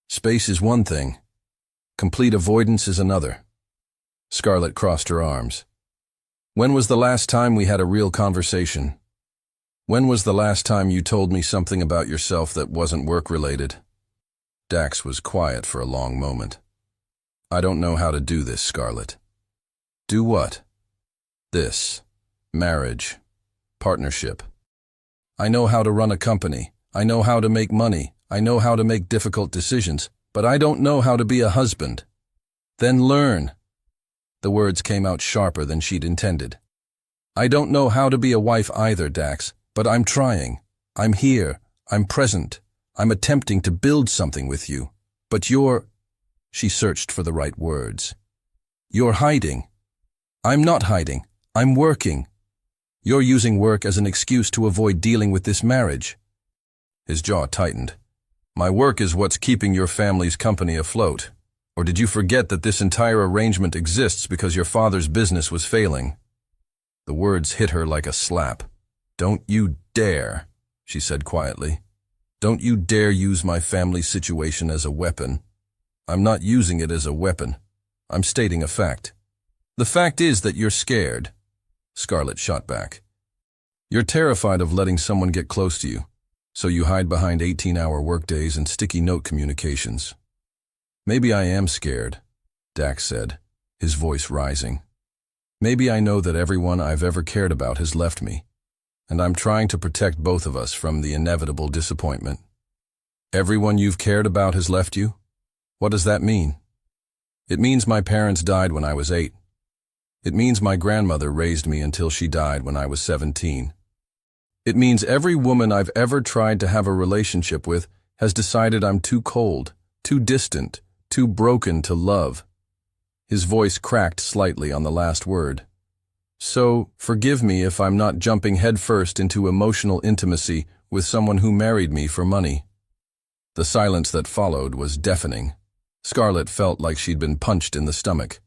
Space is one thing. Complete avoidance is another. Scarlett crossed her arms. When was the last time we had a real conversation? When was the last time you told me something about yourself that wasn't work-related? Dax was quiet for a long moment. I don't know how to do this, Scarlett. Do what? This. Marriage. Partnership. I know how to run a company. I know how to make money. I know how to make difficult decisions, but I don't know how to be a husband. Then learn. The words came out sharper than she'd intended. I don't know how to be a wife either, Dax, but I'm trying. I'm here. I'm present. I'm attempting to build something with you. But you're... She searched for the right words. "You're hiding." "I'm not hiding. I'm working." "You're using work as an excuse to avoid dealing with this marriage." His jaw tightened. "My work is what's keeping your family's company afloat. Or did you forget that this entire arrangement exists because your father's business was failing?" The words hit her like a slap. "Don't you dare," she said quietly. "Don't you dare use my family's situation as a weapon. I'm not using it as a weapon. I'm stating a fact. The fact is that you're scared." Scarlett shot back. "You're terrified of letting someone get close to you, so you hide behind 18-hour workdays and sticky note communications." "Maybe I am scared," Dax said, his voice rising. "Maybe I know that everyone I've ever cared about has left me, and I'm trying to protect both of us from the inevitable disappointment." "Everyone you've cared about has left you? What does that mean?" "It means my parents died when I was 8. It means my grandmother raised me until she died when I was 17. It means every woman I've ever tried to have a relationship with has decided I'm too cold, too distant, too broken to love." His voice cracked slightly on the last word. "So, forgive me if I'm not jumping headfirst into emotional intimacy with someone who married me for money." The silence that followed was deafening. Scarlett felt like she'd been punched in the stomach.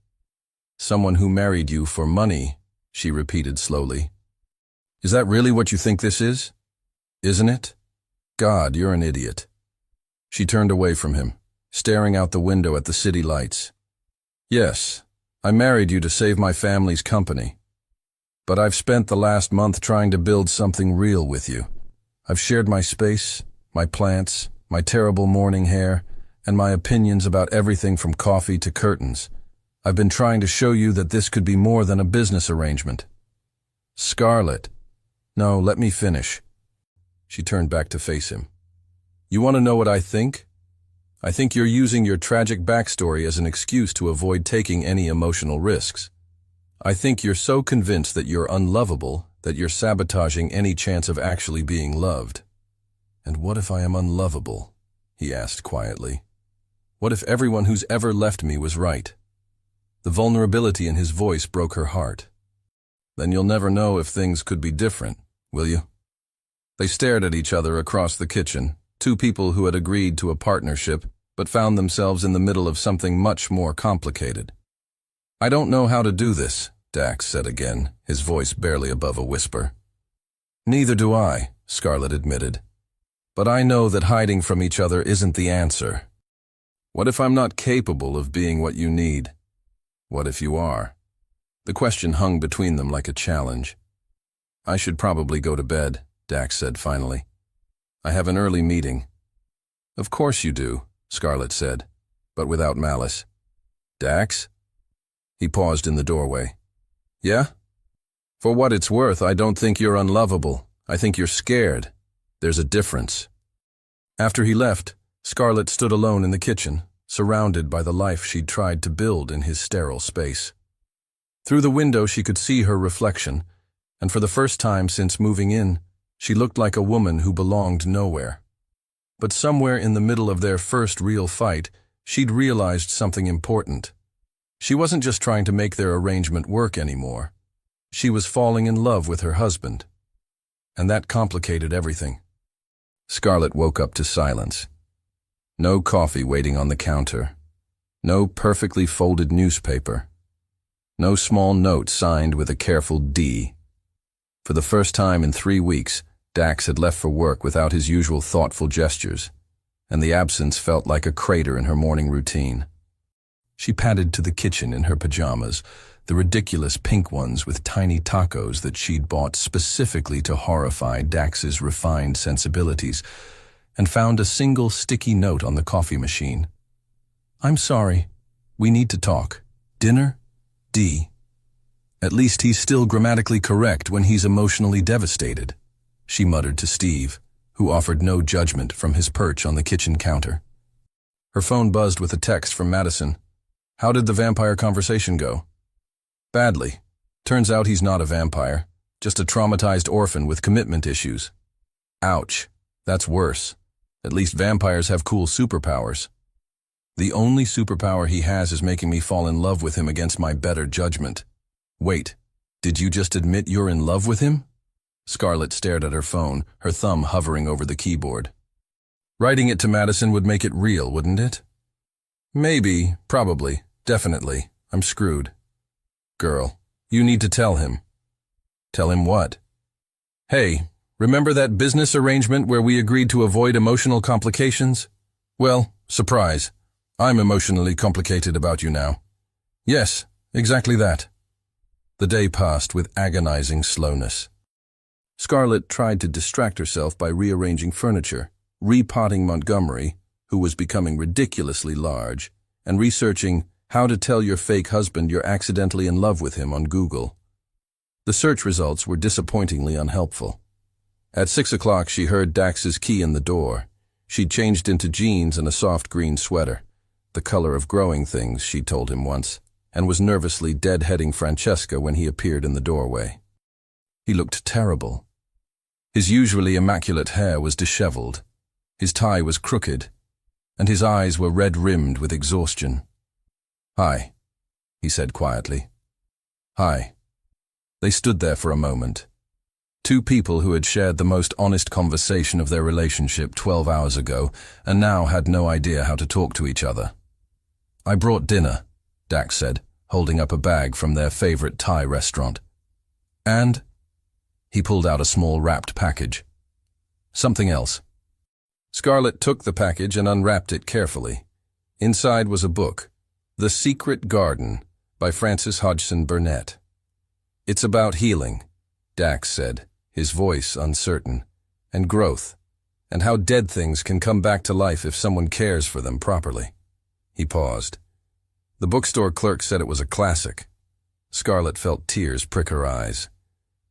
"Someone who married you for money," she repeated slowly. "Is that really what you think this is? Isn't it? God, you're an idiot." She turned away from him, staring out the window at the city lights. "Yes, I married you to save my family's company. But I've spent the last month trying to build something real with you. I've shared my space, my plants, my terrible morning hair, and my opinions about everything from coffee to curtains. I've been trying to show you that this could be more than a business arrangement." "Scarlett." "No, let me finish." She turned back to face him. "You want to know what I think? I think you're using your tragic backstory as an excuse to avoid taking any emotional risks. I think you're so convinced that you're unlovable that you're sabotaging any chance of actually being loved." "And what if I am unlovable?" he asked quietly. "What if everyone who's ever left me was right?" The vulnerability in his voice broke her heart. "Then you'll never know if things could be different, will you?" They stared at each other across the kitchen, two people who had agreed to a partnership but found themselves in the middle of something much more complicated. "I don't know how to do this," Dax said again, his voice barely above a whisper. "Neither do I," Scarlett admitted. "But I know that hiding from each other isn't the answer. What if I'm not capable of being what you need? What if you are?" The question hung between them like a challenge. "I should probably go to bed," Dax said finally. "I have an early meeting." "Of course you do," Scarlett said, but without malice. "Dax?" He paused in the doorway. "Yeah? For what it's worth, I don't think you're unlovable. I think you're scared. There's a difference." After he left, Scarlett stood alone in the kitchen, surrounded by the life she'd tried to build in his sterile space. Through the window she could see her reflection, and for the first time since moving in, she looked like a woman who belonged nowhere. But somewhere in the middle of their first real fight, she'd realized something important. She wasn't just trying to make their arrangement work anymore. She was falling in love with her husband. And that complicated everything. Scarlett woke up to silence. No coffee waiting on the counter. No perfectly folded newspaper. No small note signed with a careful D. For the first time in 3 weeks, Dax had left for work without his usual thoughtful gestures, and the absence felt like a crater in her morning routine. She padded to the kitchen in her pajamas, the ridiculous pink ones with tiny tacos that she'd bought specifically to horrify Dax's refined sensibilities, and found a single sticky note on the coffee machine. "I'm sorry. We need to talk. Dinner? D." "At least he's still grammatically correct when he's emotionally devastated," she muttered to Steve, who offered no judgment from his perch on the kitchen counter. Her phone buzzed with a text from Madison. "How did the vampire conversation go?" "Badly. Turns out he's not a vampire, just a traumatized orphan with commitment issues." "Ouch. That's worse. At least vampires have cool superpowers." The only superpower he has is making me fall in love with him against my better judgment. Wait, did you just admit you're in love with him? Scarlett stared at her phone, her thumb hovering over the keyboard. Writing it to Madison would make it real, wouldn't it? Maybe, probably, definitely. I'm screwed. Girl, you need to tell him. Tell him what? Hey, remember that business arrangement where we agreed to avoid emotional complications? Well, surprise. I'm emotionally complicated about you now. Yes, exactly that. The day passed with agonizing slowness. Scarlett tried to distract herself by rearranging furniture, repotting Montgomery, who was becoming ridiculously large, and researching how to tell your fake husband you're accidentally in love with him on Google. The search results were disappointingly unhelpful. At 6 o'clock, she heard Dax's key in the door. She'd changed into jeans and a soft green sweater, the color of growing things, she told him once, and was nervously deadheading Francesca when he appeared in the doorway. He looked terrible. His usually immaculate hair was disheveled, his tie was crooked, and his eyes were red-rimmed with exhaustion. "Hi," he said quietly. "Hi." They stood there for a moment. Two people who had shared the most honest conversation of their relationship 12 hours ago and now had no idea how to talk to each other. "I brought dinner," Dax said, holding up a bag from their favorite Thai restaurant. "And?" He pulled out a small wrapped package. "Something else." Scarlett took the package and unwrapped it carefully. Inside was a book, The Secret Garden, by Frances Hodgson Burnett. "It's about healing," Dax said, his voice uncertain, "and growth, and how dead things can come back to life if someone cares for them properly." He paused. The bookstore clerk said it was a classic. Scarlett felt tears prick her eyes.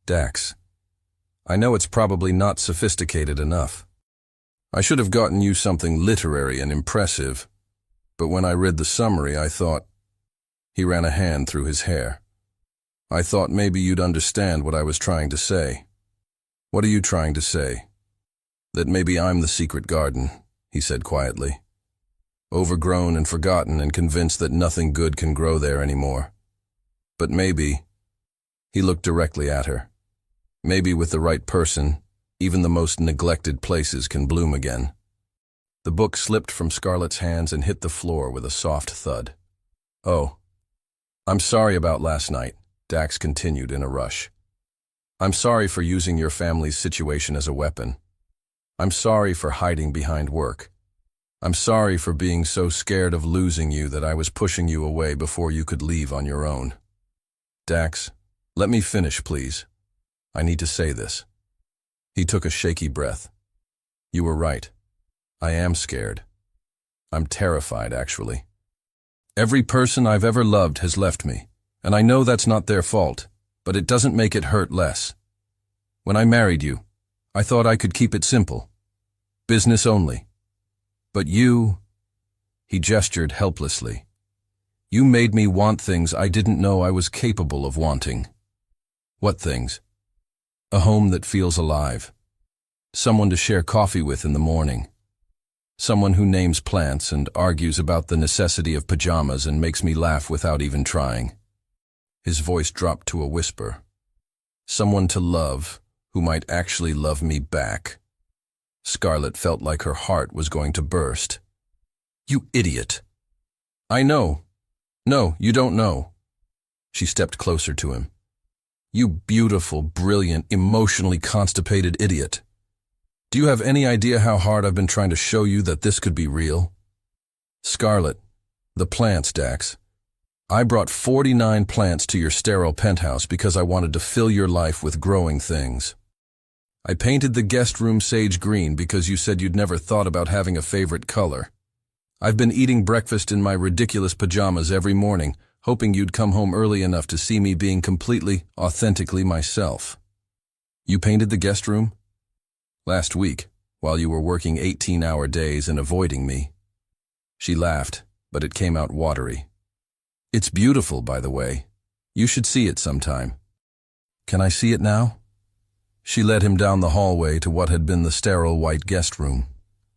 "Dax, I know it's probably not sophisticated enough. I should have gotten you something literary and impressive, but when I read the summary, I thought—" He ran a hand through his hair. "I thought maybe you'd understand what I was trying to say." "What are you trying to say?" "That maybe I'm the secret garden," he said quietly. "Overgrown and forgotten and convinced that nothing good can grow there anymore. But maybe—" He looked directly at her. "Maybe with the right person, even the most neglected places can bloom again." The book slipped from Scarlett's hands and hit the floor with a soft thud. "Oh, I'm sorry about last night," Dax continued in a rush. "I'm sorry for using your family's situation as a weapon. I'm sorry for hiding behind work. I'm sorry for being so scared of losing you that I was pushing you away before you could leave on your own." "Dax, let me finish, please. I need to say this." He took a shaky breath. "You were right. I am scared. I'm terrified, actually. Every person I've ever loved has left me, and I know that's not their fault, but it doesn't make it hurt less. When I married you, I thought I could keep it simple. Business only. But you—" He gestured helplessly. "You made me want things I didn't know I was capable of wanting." "What things?" "A home that feels alive. Someone to share coffee with in the morning. Someone who names plants and argues about the necessity of pajamas and makes me laugh without even trying." His voice dropped to a whisper. "Someone to love who might actually love me back." Scarlett felt like her heart was going to burst. "You idiot!" "I know. No, you don't know." She stepped closer to him. "You beautiful, brilliant, emotionally constipated idiot. Do you have any idea how hard I've been trying to show you that this could be real?" "Scarlett, the plants, Dax. I brought 49 plants to your sterile penthouse because I wanted to fill your life with growing things. I painted the guest room sage green because you said you'd never thought about having a favorite color. I've been eating breakfast in my ridiculous pajamas every morning, hoping you'd come home early enough to see me being completely, authentically myself." "You painted the guest room?" "Last week, while you were working 18-hour days and avoiding me." She laughed, but it came out watery. "It's beautiful, by the way. You should see it sometime." "Can I see it now?" She led him down the hallway to what had been the sterile white guest room.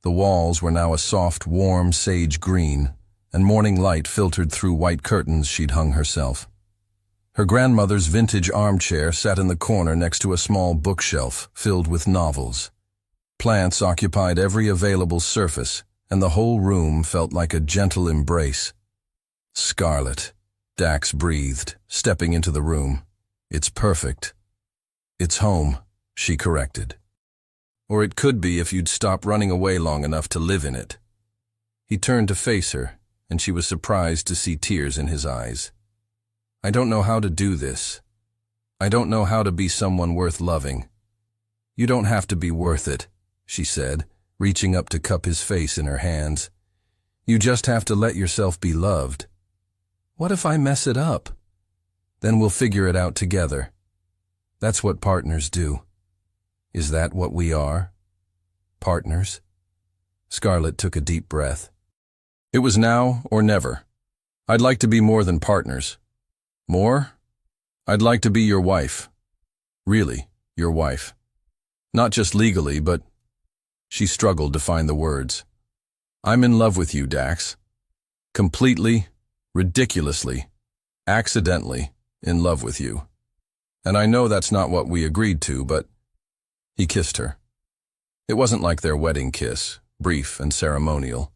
The walls were now a soft, warm sage green, and morning light filtered through white curtains she'd hung herself. Her grandmother's vintage armchair sat in the corner next to a small bookshelf filled with novels. Plants occupied every available surface, and the whole room felt like a gentle embrace. "Scarlett," Dax breathed, stepping into the room. "It's perfect." "It's home," she corrected. "Or it could be if you'd stop running away long enough to live in it." He turned to face her, and she was surprised to see tears in his eyes. "I don't know how to do this. I don't know how to be someone worth loving." "You don't have to be worth it," she said, reaching up to cup his face in her hands. "You just have to let yourself be loved." "What if I mess it up?" "Then we'll figure it out together. That's what partners do." "Is that what we are? Partners?" Scarlett took a deep breath. "It was now or never. I'd like to be more than partners. More? I'd like to be your wife. Really, your wife. Not just legally, but—" She struggled to find the words. "I'm in love with you, Dax. Completely, ridiculously, accidentally in love with you. And I know that's not what we agreed to, but—" He kissed her. It wasn't like their wedding kiss, brief and ceremonial.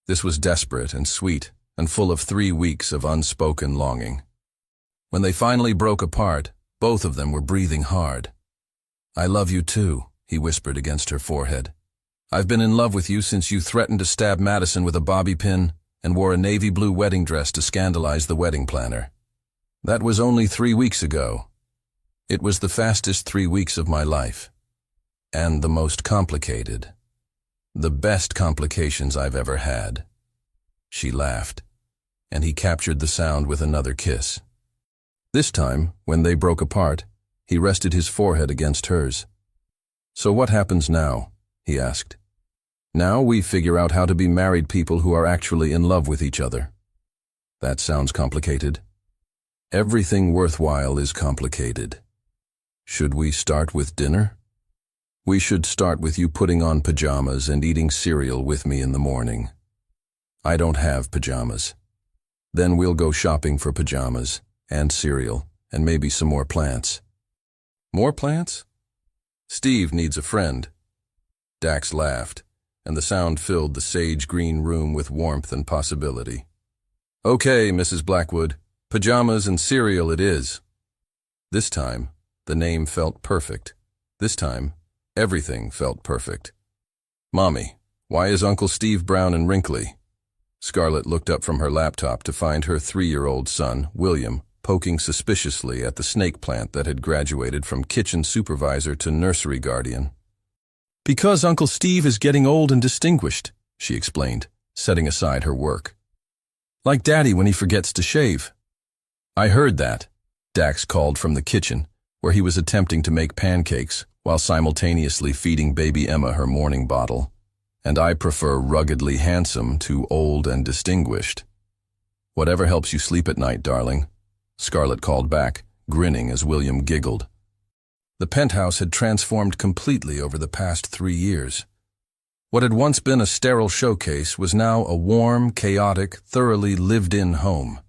This was desperate and sweet and full of 3 weeks of unspoken longing. When they finally broke apart, both of them were breathing hard. "I love you too," he whispered against her forehead. "I've been in love with you since you threatened to stab Madison with a bobby pin and wore a navy blue wedding dress to scandalize the wedding planner. That was only 3 weeks ago. It was the fastest 3 weeks of my life. And the most complicated. The best complications I've ever had." She laughed, and he captured the sound with another kiss. This time, when they broke apart, he rested his forehead against hers. "So what happens now?" he asked. "Now we figure out how to be married people who are actually in love with each other." "That sounds complicated." "Everything worthwhile is complicated. Should we start with dinner?" "We should start with you putting on pajamas and eating cereal with me in the morning." "I don't have pajamas." "Then we'll go shopping for pajamas and cereal and maybe some more plants." "More plants?" "Steve needs a friend." Dax laughed, and the sound filled the sage-green room with warmth and possibility. "Okay, Mrs. Blackwood, pajamas and cereal it is." This time, the name felt perfect. This time, everything felt perfect. "Mommy, why is Uncle Steve brown and wrinkly?" Scarlett looked up from her laptop to find her 3-year-old son, William, poking suspiciously at the snake plant that had graduated from kitchen supervisor to nursery guardian. "Because Uncle Steve is getting old and distinguished," she explained, setting aside her work. "Like Daddy when he forgets to shave." "I heard that," Dax called from the kitchen, where he was attempting to make pancakes while simultaneously feeding baby Emma her morning bottle. "And I prefer ruggedly handsome to old and distinguished." "Whatever helps you sleep at night, darling," Scarlett called back, grinning as William giggled. The penthouse had transformed completely over the past 3 years. What had once been a sterile showcase was now a warm, chaotic, thoroughly lived-in home.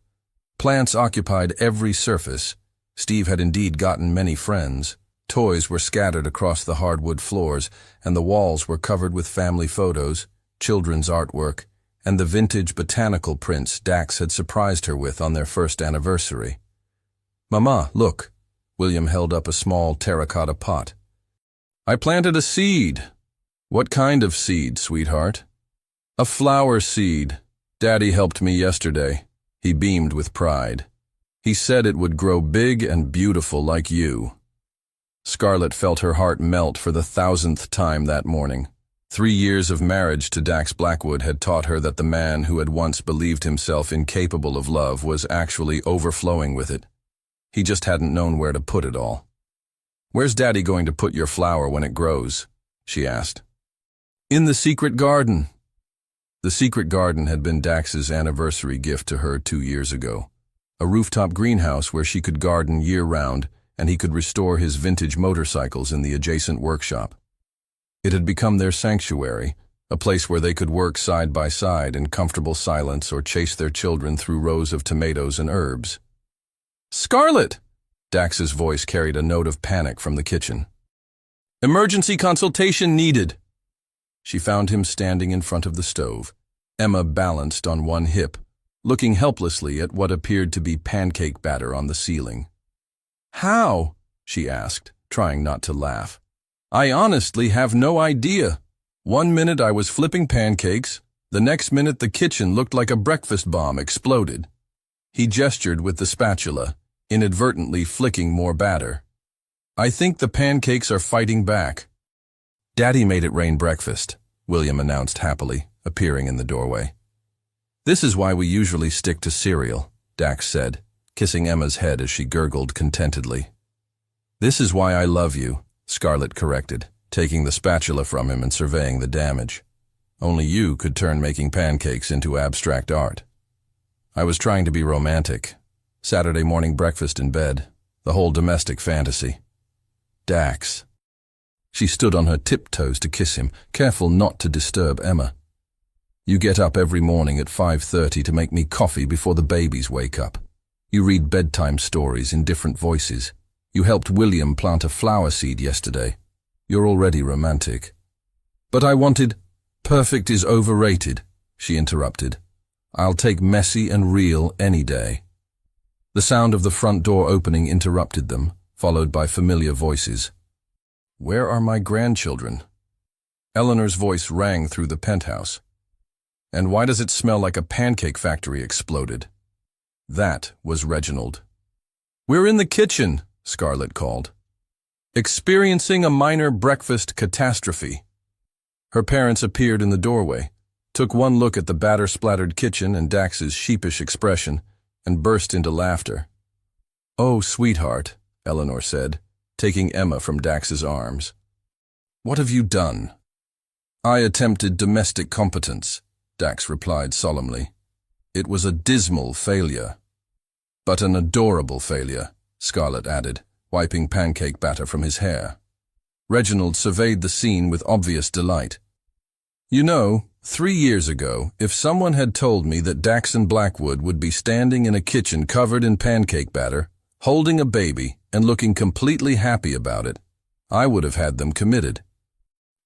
Plants occupied every surface. Steve had indeed gotten many friends. Toys were scattered across the hardwood floors, and the walls were covered with family photos, children's artwork, and the vintage botanical prints Dax had surprised her with on their first anniversary. "Mama, look." William held up a small terracotta pot. "I planted a seed." "What kind of seed, sweetheart?" "A flower seed. Daddy helped me yesterday." He beamed with pride. "He said it would grow big and beautiful like you." Scarlett felt her heart melt for the 1,000th time that morning. 3 years of marriage to Dax Blackwood had taught her that the man who had once believed himself incapable of love was actually overflowing with it. He just hadn't known where to put it all. "Where's Daddy going to put your flower when it grows?" she asked. "In the secret garden." The secret garden had been Dax's anniversary gift to her 2 years ago. A rooftop greenhouse where she could garden year-round, and he could restore his vintage motorcycles in the adjacent workshop. It had become their sanctuary, a place where they could work side by side in comfortable silence or chase their children through rows of tomatoes and herbs. "Scarlett!" Dax's voice carried a note of panic from the kitchen. "Emergency consultation needed." She found him standing in front of the stove, Emma balanced on one hip, looking helplessly at what appeared to be pancake batter on the ceiling. "How?" she asked, trying not to laugh. "I honestly have no idea. One minute I was flipping pancakes, the next minute the kitchen looked like a breakfast bomb exploded." He gestured with the spatula, inadvertently flicking more batter. "I think the pancakes are fighting back." "Daddy made it rain breakfast," William announced happily, appearing in the doorway. "This is why we usually stick to cereal," Dax said, kissing Emma's head as she gurgled contentedly. "This is why I love you," Scarlett corrected, taking the spatula from him and surveying the damage. "Only you could turn making pancakes into abstract art." "I was trying to be romantic. Saturday morning breakfast in bed, the whole domestic fantasy." "Dax." She stood on her tiptoes to kiss him, careful not to disturb Emma. "You get up every morning at 5:30 to make me coffee before the babies wake up. You read bedtime stories in different voices. You helped William plant a flower seed yesterday. You're already romantic." "But I wanted—" "Perfect is overrated," she interrupted. "I'll take messy and real any day." The sound of the front door opening interrupted them, followed by familiar voices. "Where are my grandchildren?" Eleanor's voice rang through the penthouse. "And why does it smell like a pancake factory exploded?" That was Reginald. "We're in the kitchen," Scarlett called. "Experiencing a minor breakfast catastrophe." Her parents appeared in the doorway, took one look at the batter-splattered kitchen and Dax's sheepish expression, and burst into laughter. "Oh, sweetheart," Eleanor said, taking Emma from Dax's arms. "What have you done?" "I attempted domestic competence," Dax replied solemnly. "It was a dismal failure." "But an adorable failure," Scarlett added, wiping pancake batter from his hair. Reginald surveyed the scene with obvious delight. "You know, 3 years ago, if someone had told me that Daxon Blackwood would be standing in a kitchen covered in pancake batter, holding a baby, and looking completely happy about it, I would have had them committed.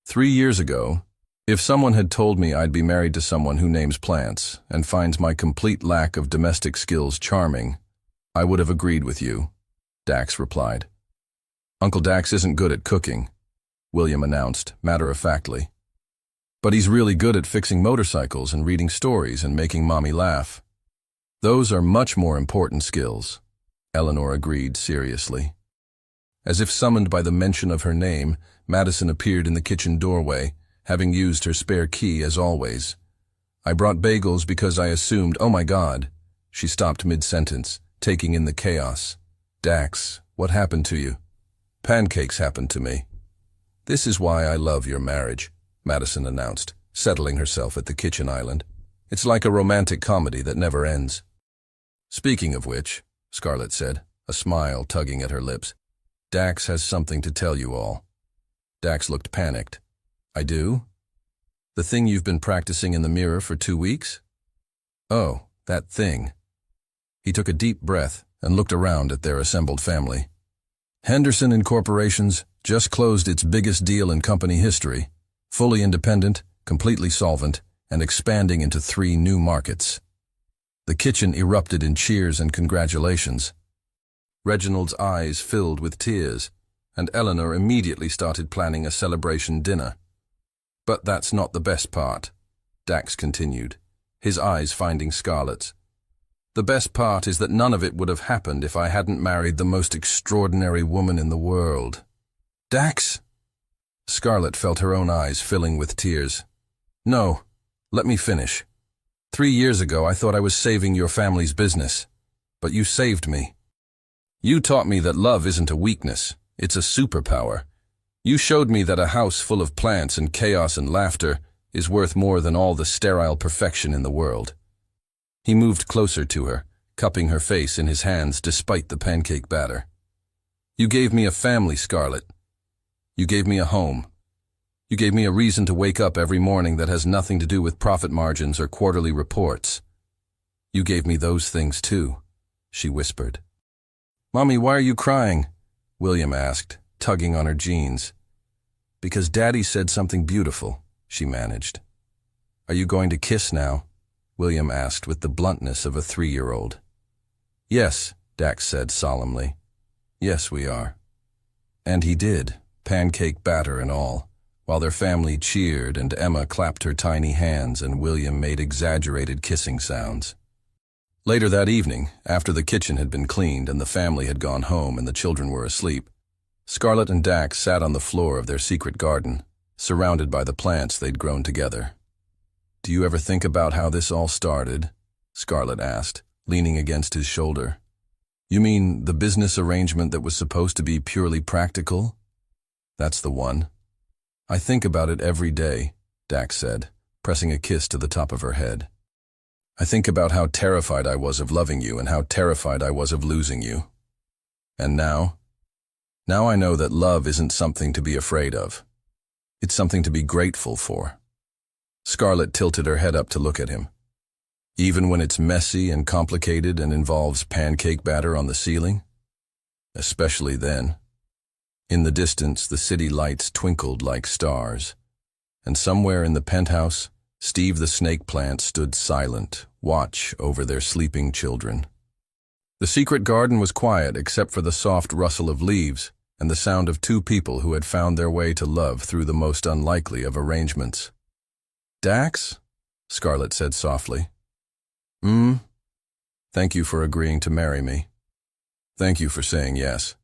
3 years ago, if someone had told me I'd be married to someone who names plants and finds my complete lack of domestic skills charming, I would have agreed with you," Dax replied. "Uncle Dax isn't good at cooking," William announced, matter-of-factly. "But he's really good at fixing motorcycles and reading stories and making Mommy laugh. Those are much more important skills," Eleanor agreed seriously. As if summoned by the mention of her name, Madison appeared in the kitchen doorway, having used her spare key as always. "I brought bagels because I assumed, oh my God." She stopped mid-sentence, taking in the chaos. "Dax, what happened to you?" "Pancakes happened to me." "This is why I love your marriage," Madison announced, settling herself at the kitchen island. "It's like a romantic comedy that never ends." "Speaking of which," Scarlett said, a smile tugging at her lips, "Dax has something to tell you all." Dax looked panicked. "I do? The thing you've been practicing in the mirror for 2 weeks?" "Oh, that thing." He took a deep breath and looked around at their assembled family. "Henderson Incorporation's just closed its biggest deal in company history, fully independent, completely solvent, and expanding into 3 new markets." The kitchen erupted in cheers and congratulations. Reginald's eyes filled with tears, and Eleanor immediately started planning a celebration dinner. "But that's not the best part," Dax continued, his eyes finding Scarlett's. "The best part is that none of it would have happened if I hadn't married the most extraordinary woman in the world." "Dax?" Scarlett felt her own eyes filling with tears. "No, let me finish. 3 years ago I thought I was saving your family's business, but you saved me. You taught me that love isn't a weakness, it's a superpower. You showed me that a house full of plants and chaos and laughter is worth more than all the sterile perfection in the world." He moved closer to her, cupping her face in his hands despite the pancake batter. "You gave me a family, Scarlett. You gave me a home. You gave me a reason to wake up every morning that has nothing to do with profit margins or quarterly reports. You gave me those things too, she whispered. Mommy, why are you crying? William asked, tugging on her jeans. Because Daddy said something beautiful, she managed. Are you going to kiss now? William asked with the bluntness of a 3-year-old. Yes, Dax said solemnly. Yes, we are. And he did, pancake batter and all, while their family cheered and Emma clapped her tiny hands and William made exaggerated kissing sounds. Later that evening, after the kitchen had been cleaned and the family had gone home and the children were asleep, Scarlett and Dax sat on the floor of their secret garden, surrounded by the plants they'd grown together. Do you ever think about how this all started? Scarlett asked, leaning against his shoulder. You mean the business arrangement that was supposed to be purely practical? That's the one. I think about it every day, Dax said, pressing a kiss to the top of her head. I think about how terrified I was of loving you and how terrified I was of losing you. And now? Now I know that love isn't something to be afraid of. It's something to be grateful for. Scarlett tilted her head up to look at him. Even when it's messy and complicated and involves pancake batter on the ceiling? Especially then. In the distance, the city lights twinkled like stars, and somewhere in the penthouse, Steve the snake plant stood silent, watch over their sleeping children. The secret garden was quiet except for the soft rustle of leaves and the sound of 2 people who had found their way to love through the most unlikely of arrangements. Dax? Scarlett said softly. Thank you for agreeing to marry me. Thank you for saying yes.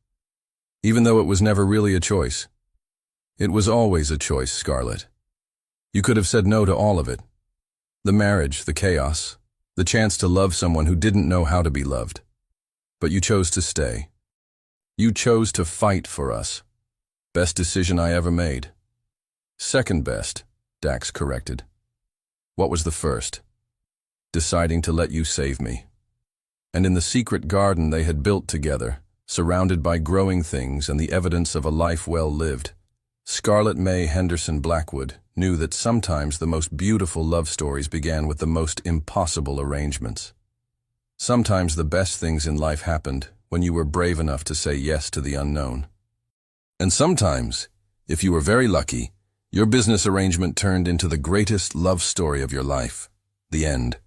Even though it was never really a choice. It was always a choice, Scarlett. You could have said no to all of it. The marriage, the chaos, the chance to love someone who didn't know how to be loved. But you chose to stay. You chose to fight for us. Best decision I ever made. Second best, Dax corrected. What was the first? Deciding to let you save me. And in the secret garden they had built together, surrounded by growing things and the evidence of a life well lived, Scarlett May Henderson Blackwood knew that sometimes the most beautiful love stories began with the most impossible arrangements. Sometimes the best things in life happened when you were brave enough to say yes to the unknown. And sometimes, if you were very lucky, your business arrangement turned into the greatest love story of your life. The end.